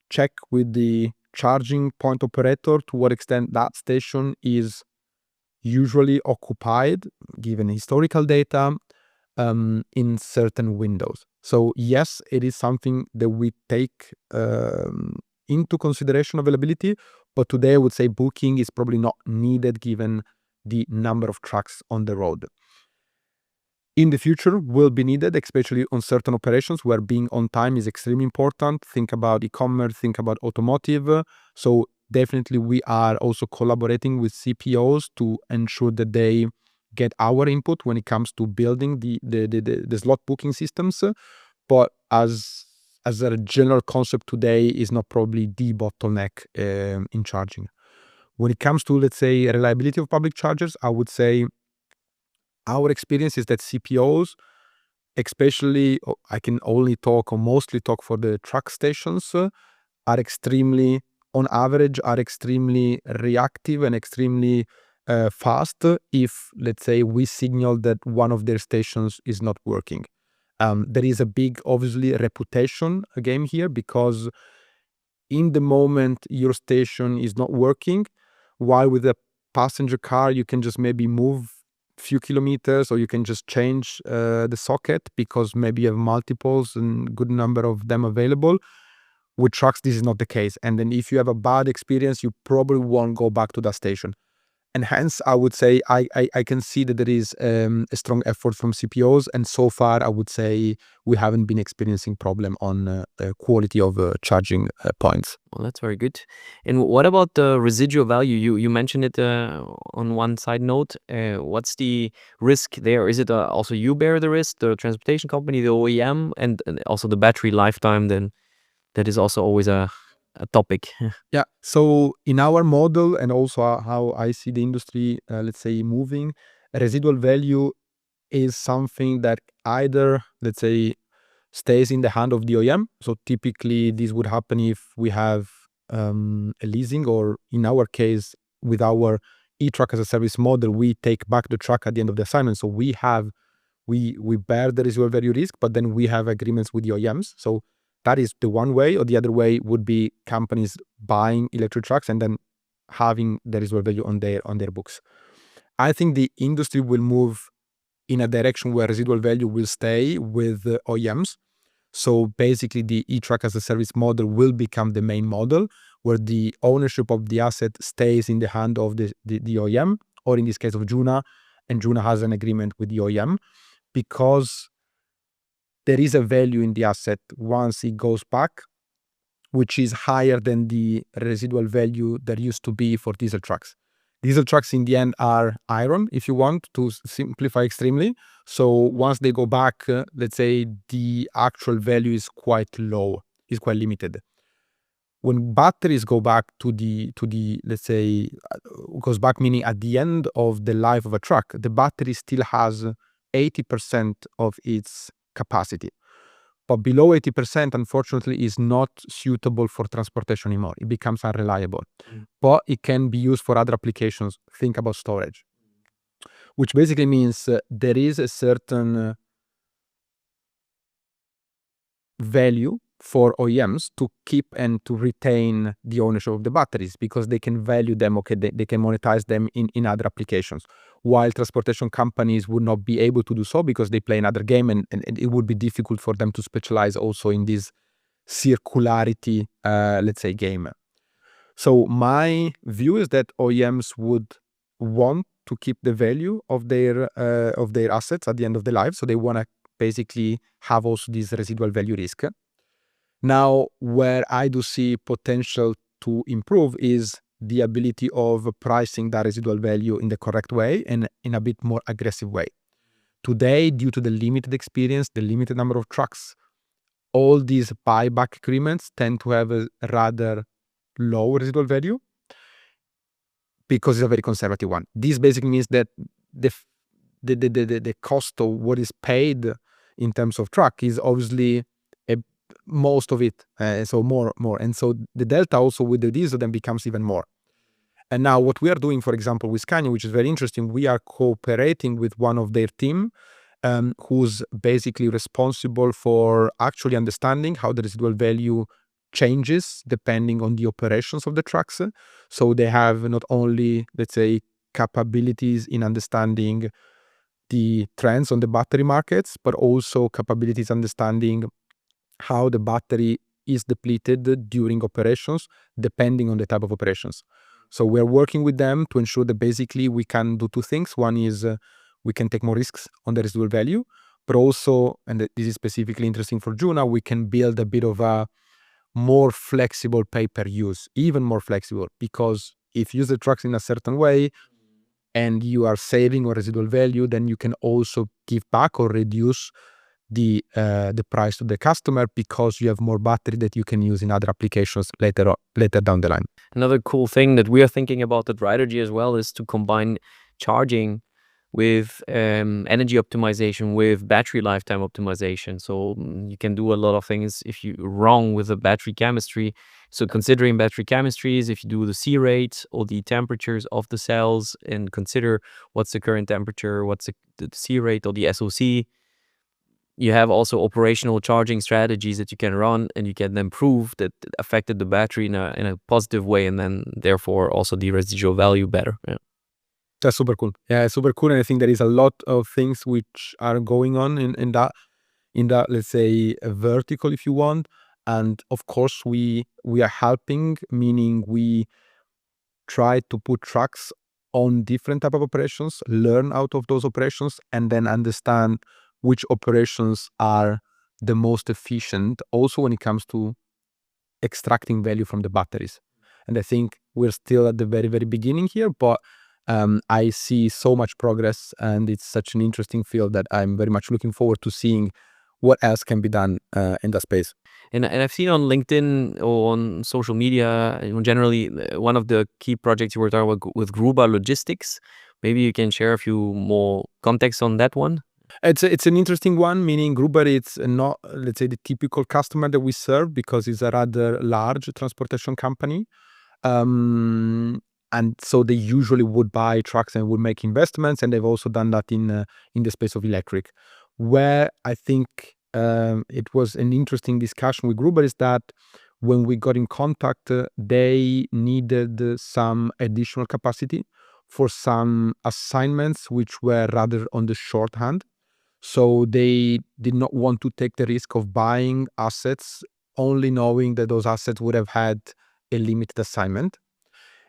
check with the charging point operator to what extent that station is usually occupied, given historical data, in certain windows. So yes, it is something that we take into consideration, availability, but today I would say booking is probably not needed given the number of trucks on the road. In the future will be needed, especially on certain operations where being on time is extremely important. Think about e-commerce, think about automotive. So definitely we are also collaborating with CPOs to ensure that they get our input when it comes to building the slot booking systems. But as a general concept today is not probably the bottleneck in charging. When it comes to, let's say, reliability of public chargers, I would say our experience is that CPOs, especially, I can only talk or mostly talk for the truck stations, are extremely, on average, are extremely reactive and extremely fast if, let's say, we signal that one of their stations is not working. There is a big, obviously, reputation game here, because in the moment your station is not working, while with a passenger car you can just maybe move few kilometers, or you can just change the socket because maybe you have multiples and good number of them available. With trucks this is not the case, and then if you have a bad experience you probably won't go back to that station. And hence I would say I can see that there is a strong effort from CPOs, and so far I would say we haven't been experiencing problem on the quality of charging points. Well, that's very good. And what about the residual value? You mentioned it on one side note. What's the risk there? Is it also you bear the risk, the transportation company, the OEM, and also the battery lifetime? Then that is also always a topic. Yeah. So in our model, and also how I see the industry, let's say, moving, residual value is something that either, let's say, stays in the hand of the OEM. So typically this would happen if we have a leasing, or in our case, with our e-truck as a service model, we take back the truck at the end of the assignment. So we bear the residual value risk, but then we have agreements with the OEMs. So that is the one way, or the other way would be companies buying electric trucks and then having the residual value on their books. I think the industry will move in a direction where residual value will stay with the OEMs. So basically the e-truck as a service model will become the main model, where the ownership of the asset stays in the hand of the OEM, or in this case of JUNA, and JUNA has an agreement with the OEM, because there is a value in the asset once it goes back, which is higher than the residual value there used to be for diesel trucks. Diesel trucks in the end are iron, if you want to simplify extremely. So once they go back, let's say the actual value is quite low, is quite limited. When batteries go back to the let's say, goes back meaning at the end of the life of a truck, the battery still has 80% of its capacity. But below 80%, unfortunately, is not suitable for transportation anymore. It becomes unreliable. But it can be used for other applications. Think about storage, which basically means there is a certain value for OEMs to keep and to retain the ownership of the batteries, because they can value them, okay, they can monetize them in other applications, while transportation companies would not be able to do so because they play another game, and it would be difficult for them to specialize also in this circularity, let's say, game. So my view is that OEMs would want to keep the value of their assets at the end of their life, so they want to basically have also this residual value risk. Now, where I do see potential to improve is the ability of pricing that residual value in the correct way and in a bit more aggressive way. Today, due to the limited experience, the limited number of trucks, all these buyback agreements tend to have a rather low residual value because it's a very conservative one. This basically means that the cost of what is paid in terms of truck is obviously most of it, so more, and so the delta also with the diesel then becomes even more. And now what we are doing, for example, with Scania, which is very interesting, we are cooperating with one of their team, who's basically responsible for actually understanding how the residual value changes depending on the operations of the trucks. So they have not only, let's say, capabilities in understanding the trends on the battery markets, but also capabilities understanding how the battery is depleted during operations, depending on the type of operations. So we're working with them to ensure that basically we can do two things. One is we can take more risks on the residual value, but also, and this is specifically interesting for JUNA, we can build a bit of a more flexible pay-per-use, even more flexible, because if you use the trucks in a certain way and you are saving on residual value, then you can also give back or reduce the price to the customer, because you have more battery that you can use in other applications later down the line. Another cool thing that we are thinking about at Ridergy as well is to combine charging with energy optimization with battery lifetime optimization. So you can do a lot of things if you're wrong with the battery chemistry. So considering battery chemistries, if you do the C rate or the temperatures of the cells, and consider what's the current temperature, what's the C rate or the SOC, you have also operational charging strategies that you can run, and you can then prove that it affected the battery in a positive way, and then therefore also the residual value better. Yeah. That's super cool. Yeah, it's super cool, and I think there is a lot of things which are going on in that let's say vertical, if you want. And of course, we are helping, meaning we try to put trucks on different type of operations, learn out of those operations, and then understand which operations are the most efficient. Also, when it comes to extracting value from the batteries. And I think we're still at the very, very beginning here, but I see so much progress, and it's such an interesting field that I'm very much looking forward to seeing what else can be done in that space. And I've seen on LinkedIn or on social media, generally, one of the key projects you were talking about with Gruber Logistics. Maybe you can share a few more context on that one. It's an interesting one, meaning Gruber, it's not, let's say, the typical customer that we serve, because it's a rather large transportation company. And so they usually would buy trucks and would make investments, and they've also done that in the space of electric. Where I think it was an interesting discussion with Gruber is that when we got in contact, they needed some additional capacity for some assignments which were rather on the shorthand. So they did not want to take the risk of buying assets, only knowing that those assets would have had a limited assignment.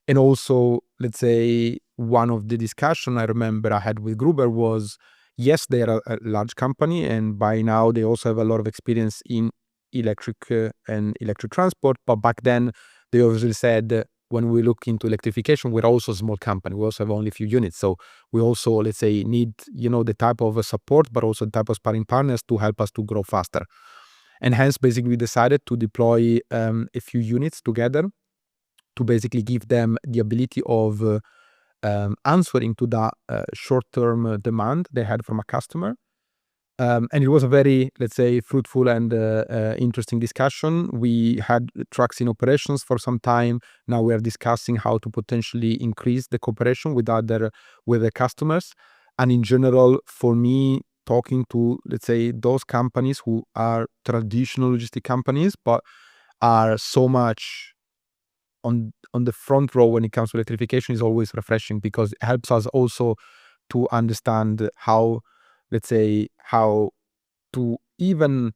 And also, let's say, one of the discussion I remember I had with Gruber was, yes, they are a large company, and by now they also have a lot of experience in electric and electric transport. But back then, they obviously said, when we look into electrification, we're also a small company. We also have only a few units. So we also, let's say, need, the type of support, but also the type of sparring partners to help us to grow faster. And hence, basically, we decided to deploy a few units together to basically give them the ability of answering to that short-term demand they had from a customer. And it was a very, let's say, fruitful and interesting discussion. We had trucks in operations for some time. Now we are discussing how to potentially increase the cooperation with the customers. And in general, for me, talking to, let's say, those companies who are traditional logistic companies, but are so much on the front row when it comes to electrification, is always refreshing, because it helps us also to understand how, let's say, how to even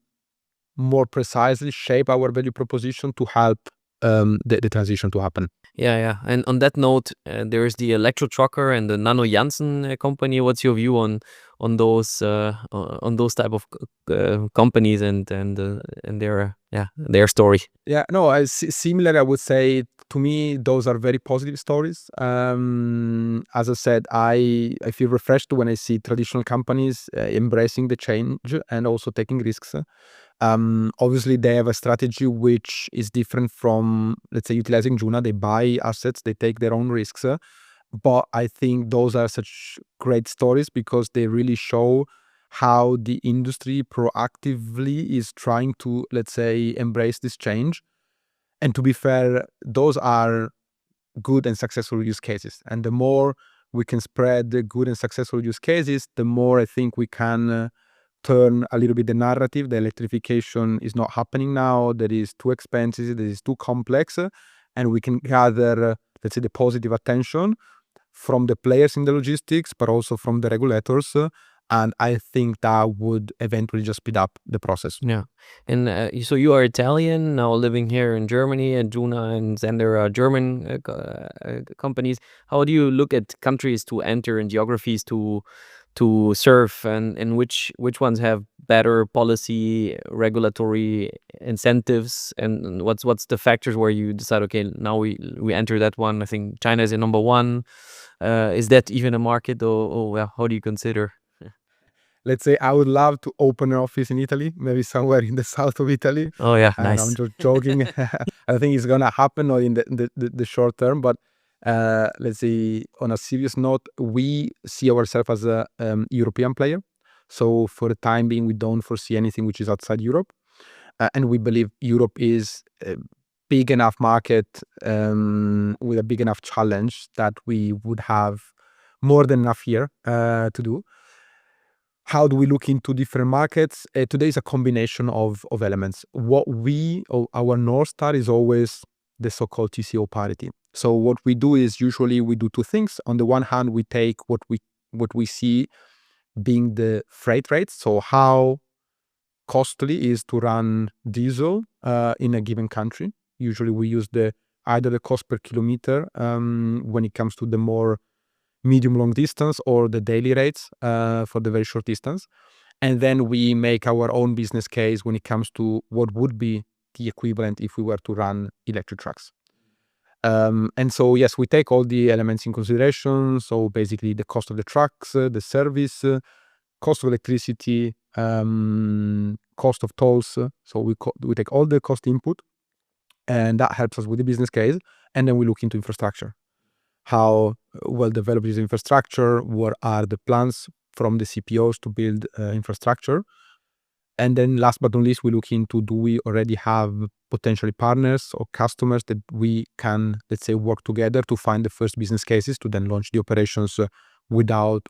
more precisely shape our value proposition to help the transition to happen. Yeah. And on that note, there is the Electro Trucker and the Nano Janssen company. What's your view on those type of companies and their story? Yeah, no, similar, I would say. To me, those are very positive stories. As I said, I feel refreshed when I see traditional companies embracing the change and also taking risks. Obviously, they have a strategy which is different from, let's say, utilizing JUNA. They buy assets, they take their own risks. But I think those are such great stories, because they really show how the industry proactively is trying to, let's say, embrace this change. And to be fair, those are good and successful use cases. And the more we can spread the good and successful use cases, the more I think we can turn a little bit the narrative. The electrification is not happening now, that is too expensive, that is too complex, and we can gather, let's say, the positive attention from the players in the logistics, but also from the regulators. And I think that would eventually just speed up the process. Yeah. And so you are Italian, now living here in Germany, and JUNA and Sennder are German companies. How do you look at countries to enter and geographies to serve, and which ones have better policy, regulatory incentives, and what's the factors where you decide, okay, now we enter that one? I think China is a number one. Is that even a market, or well, how do you consider? Let's say I would love to open an office in Italy, maybe somewhere in the south of Italy. Oh yeah, And nice. I'm just joking. I think it's gonna happen, or in the short term. But let's say, on a serious note, we see ourselves as a European player. So for the time being, we don't foresee anything which is outside Europe, and we believe Europe is a big enough market with a big enough challenge that we would have more than enough here to do. How do we look into different markets? Today is a combination of elements. Our North Star is always the so-called TCO parity. So what we do is usually we do two things. On the one hand, we take what we see being the freight rates. So how costly is to run diesel in a given country. Usually we use either the cost per kilometer when it comes to the more medium long distance, or the daily rates for the very short distance. And then we make our own business case when it comes to what would be the equivalent if we were to run electric trucks. And so, yes, we take all the elements in consideration. So basically the cost of the trucks, the service, cost of electricity, cost of tolls. So we take all the cost input, and that helps us with the business case. And then we look into infrastructure. How well developed is infrastructure? What are the plans from the CPOs to build infrastructure? And then last but not least, we look into, do we already have potentially partners or customers that we can, let's say, work together to find the first business cases to then launch the operations without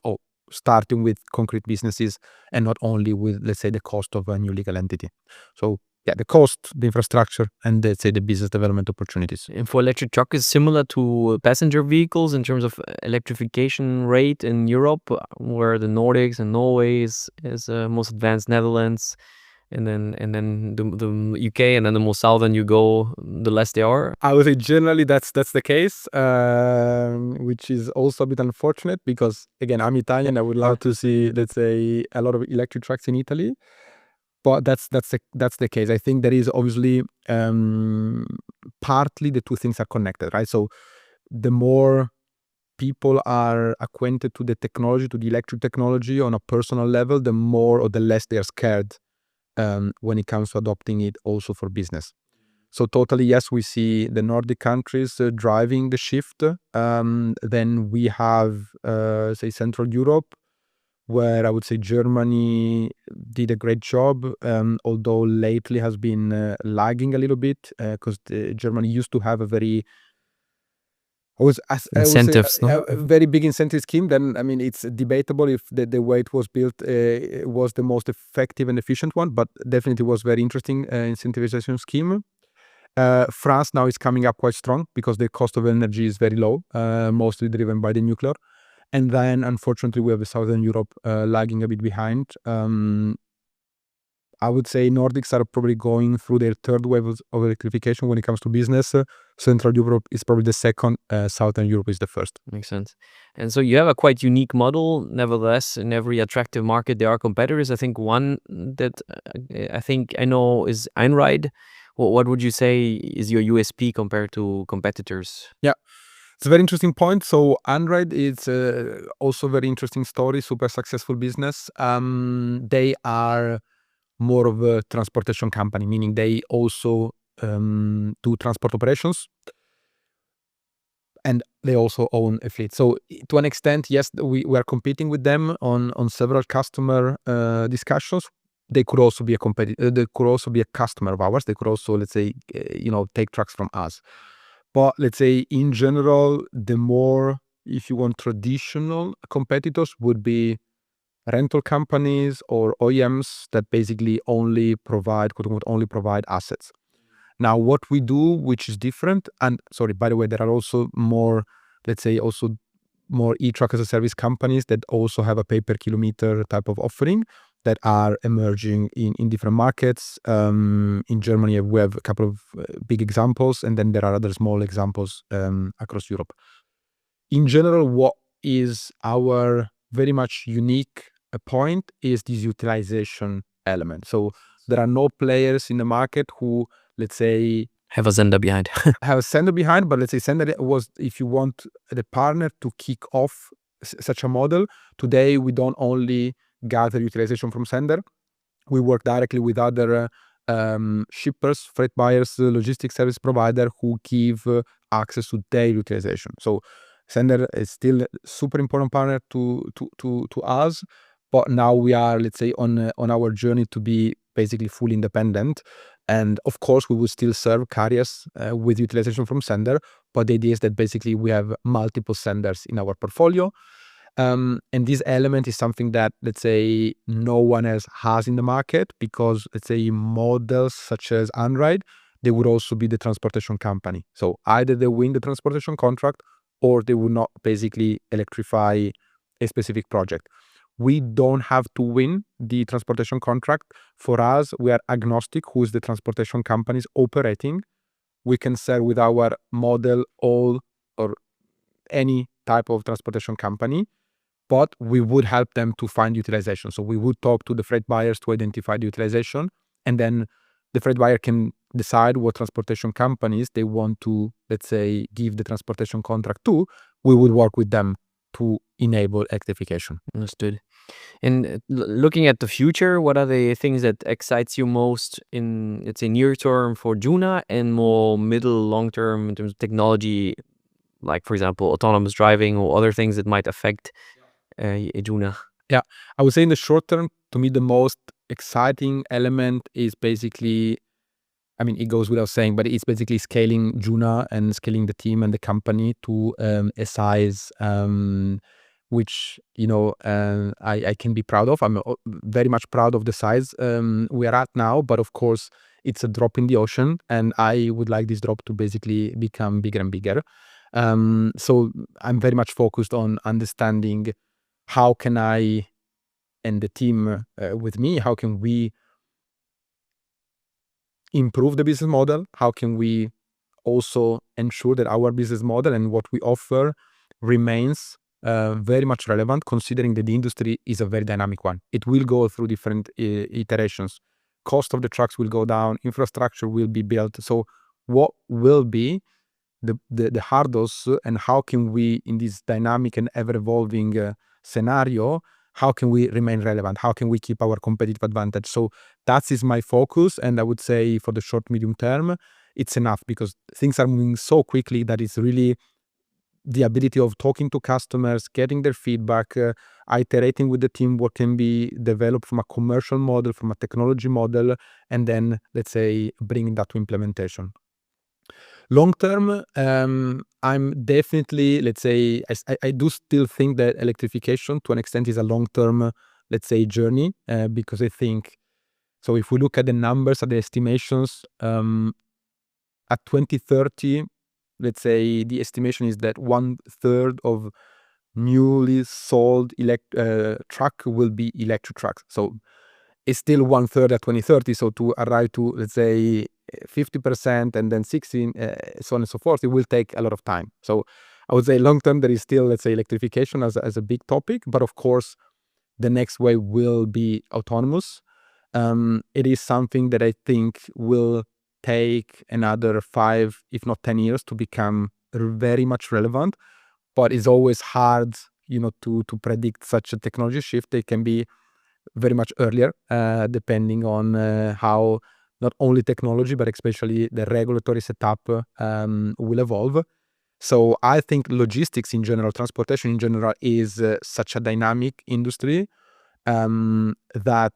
starting with concrete businesses and not only with, let's say, the cost of a new legal entity. So yeah, the cost, the infrastructure, and let's say the business development opportunities. And for electric truck is similar to passenger vehicles in terms of electrification rate in Europe, where the Nordics and Norway is most advanced, Netherlands, and then the UK, and then the more southern you go, the less they are. I would say generally that's the case, which is also a bit unfortunate because, again, I'm Italian. I would love to see, let's say, a lot of electric trucks in Italy, but that's the case. I think there is obviously partly the two things are connected, right? So the more people are acquainted to the technology, to the electric technology on a personal level, the more or the less they are scared when it comes to adopting it also for business. So totally, yes, we see the Nordic countries driving the shift. Then we have, say, Central Europe, where I would say Germany did a great job, although lately has been lagging a little bit because Germany used to have a very Incentives, no? a very big incentive scheme. Then, I mean, it's debatable if the way it was built was the most effective and efficient one, but definitely was very interesting incentivization scheme. France now is coming up quite strong because the cost of energy is very low, mostly driven by the nuclear. And then, unfortunately, we have Southern Europe lagging a bit behind. I would say Nordics are probably going through their third wave of electrification when it comes to business. Central Europe is probably the second. Southern Europe is the first. Makes sense. And so you have a quite unique model. Nevertheless, in every attractive market, there are competitors. I think one that I think I know is Einride. What would you say is your USP compared to competitors? Yeah, it's a very interesting point. So Einride is also a very interesting story, super successful business. They are more of a transportation company, meaning they also do transport operations, and they also own a fleet. So to an extent, yes, we are competing with them on several customer discussions. They could also be a competitor. They could also be a customer of ours. They could also, let's say, take trucks from us. But let's say in general, the more, if you want, traditional competitors would be rental companies or OEMs that basically only provide, quote unquote, only provide assets. Now, what we do, which is different, and sorry, by the way, there are also more, let's say, also more e-truck as a service companies that also have a pay-per-kilometer type of offering that are emerging in different markets. In Germany, we have a couple of big examples, and then there are other small examples across Europe. In general, what is our very much unique point is this utilization element. So there are no players in the market who, let's say, Have a Sennder behind. have a Sennder behind, but let's say Sennder was, if you want the partner to kick off such a model, today we don't only gather utilization from Sennder, we work directly with other shippers, freight buyers, logistics service provider who give access to their utilization. So Sennder is still a super important partner to us, but now we are, let's say, on our journey to be basically fully independent. And of course, we will still serve carriers with utilization from Sennder, but the idea is that basically we have multiple Senders in our portfolio. And this element is something that, let's say, no one else has in the market, because, let's say, models such as Unride, they would also be the transportation company. So either they win the transportation contract, or they would not basically electrify a specific project. We don't have to win the transportation contract. For us, we are agnostic who is the transportation companies operating. We can sell with our model all or any type of transportation company, but we would help them to find utilization. So we would talk to the freight buyers to identify the utilization, and then the freight buyer can decide what transportation companies they want to, let's say, give the transportation contract to. We would work with them to enable electrification. Understood. And looking at the future, what are the things that excites you most in, let's say, near term for JUNA, and more middle, long term in terms of technology, like, for example, autonomous driving or other things that might affect JUNA? Yeah, I would say in the short term, to me, the most exciting element is basically, I mean, it goes without saying, but it's basically scaling JUNA and scaling the team and the company to a size which, I can be proud of. I'm very much proud of the size we are at now, but of course, it's a drop in the ocean, and I would like this drop to basically become bigger and bigger. So I'm very much focused on understanding how can I and the team with me, how can we improve the business model? How can we also ensure that our business model and what we offer remains very much relevant, considering that the industry is a very dynamic one. It will go through different iterations. Cost of the trucks will go down, infrastructure will be built. So what will be the hurdles, and how can we, in this dynamic and ever-evolving scenario, how can we remain relevant? How can we keep our competitive advantage? So that is my focus, and I would say for the short, medium term, it's enough, because things are moving so quickly that it's really the ability of talking to customers, getting their feedback, iterating with the team what can be developed from a commercial model, from a technology model, and then, let's say, bringing that to implementation. Long term, I'm definitely, let's say, I do still think that electrification to an extent is a long term, let's say, journey, because I think, so if we look at the numbers, at the estimations, at 2030, let's say the estimation is that 1/3 of newly sold truck will be electric trucks. So it's still 1/3 at 2030. So to arrive to, let's say, 50% and then 16, so on and so forth, it will take a lot of time. So I would say long term, there is still, let's say, electrification as a big topic, but of course, the next wave will be autonomous. It is something that I think will take another 5, if not 10 years to become very much relevant, but it's always hard, to predict such a technology shift. It can be very much earlier, depending on how not only technology, but especially the regulatory setup will evolve. So I think logistics in general, transportation in general, is such a dynamic industry that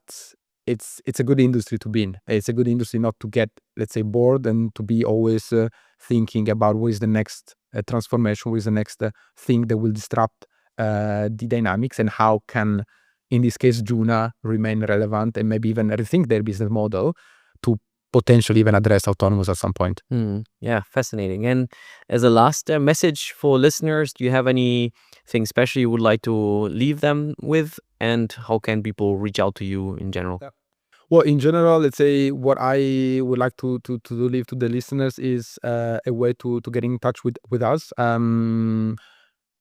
it's a good industry to be in. It's a good industry not to get, let's say, bored, and to be always thinking about what is the next transformation, what is the next thing that will disrupt the dynamics, and how can, in this case, JUNA remain relevant and maybe even rethink their business model to potentially even address autonomous at some point. Yeah, fascinating. And as a last message for listeners, do you have anything special you would like to leave them with? And how can people reach out to you in general? Yeah. Well, in general, let's say what I would like to leave to the listeners is a way to get in touch with us.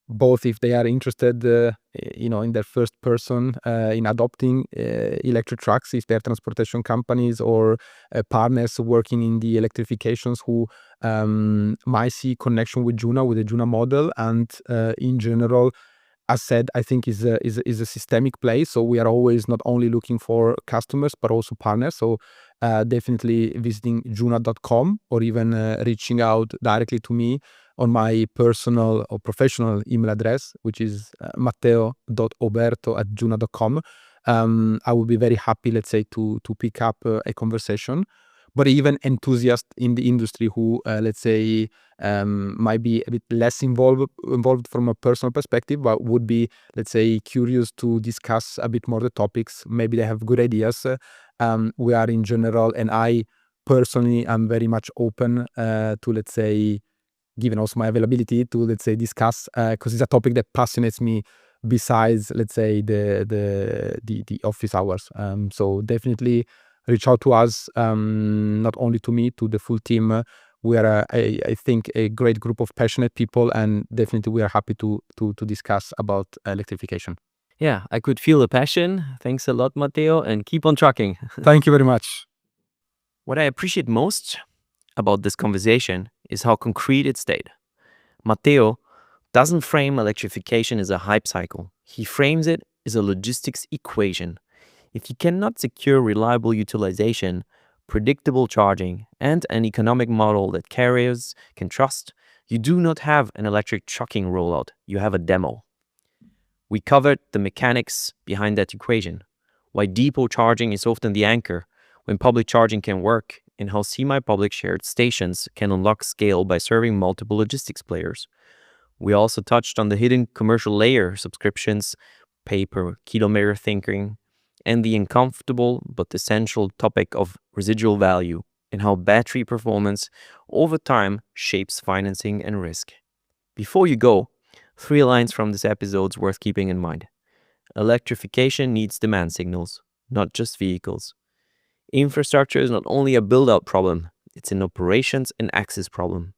Both if they are interested, in their first person in adopting electric trucks, if they're transportation companies or partners working in the electrifications who might see connection with JUNA, with the JUNA model, and in general, as said, I think is a systemic play. So we are always not only looking for customers but also partners. So definitely visiting juna.com, or even reaching out directly to me on my personal or professional email address, which is matteo.oberto@juna.com. I will be very happy, let's say, to pick up a conversation. but even enthusiasts in the industry who, let's say, might be a bit less involved from a personal perspective, but would be, let's say, curious to discuss a bit more the topics. Maybe they have good ideas. We are in general, and I personally am very much open to, let's say, given also my availability to, let's say, discuss, because it's a topic that passionates me besides, let's say, the office hours. So definitely reach out to us, not only to me, to the full team. We are, I think, a great group of passionate people, and definitely we are happy to discuss about electrification. Yeah, I could feel the passion. Thanks a lot, Matteo, and keep on trucking. Thank you very much. What I appreciate most about this conversation is how concrete it stayed. Matteo doesn't frame electrification as a hype cycle. He frames it as a logistics equation. If you cannot secure reliable utilization, predictable charging, and an economic model that carriers can trust, you do not have an electric trucking rollout, you have a demo. We covered the mechanics behind that equation, why depot charging is often the anchor, when public charging can work, and how semi-public shared stations can unlock scale by serving multiple logistics players. We also touched on the hidden commercial layer, subscriptions, pay-per-kilometer thinking, and the uncomfortable but essential topic of residual value and how battery performance over time shapes financing and risk. Before you go, 3 lines from this episode's worth keeping in mind. Electrification needs demand signals, not just vehicles. Infrastructure is not only a build-out problem, it's an operations and access problem.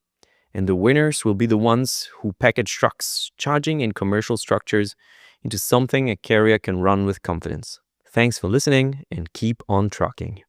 And the winners will be the ones who package trucks, charging, and commercial structures into something a carrier can run with confidence. Thanks for listening and keep on trucking.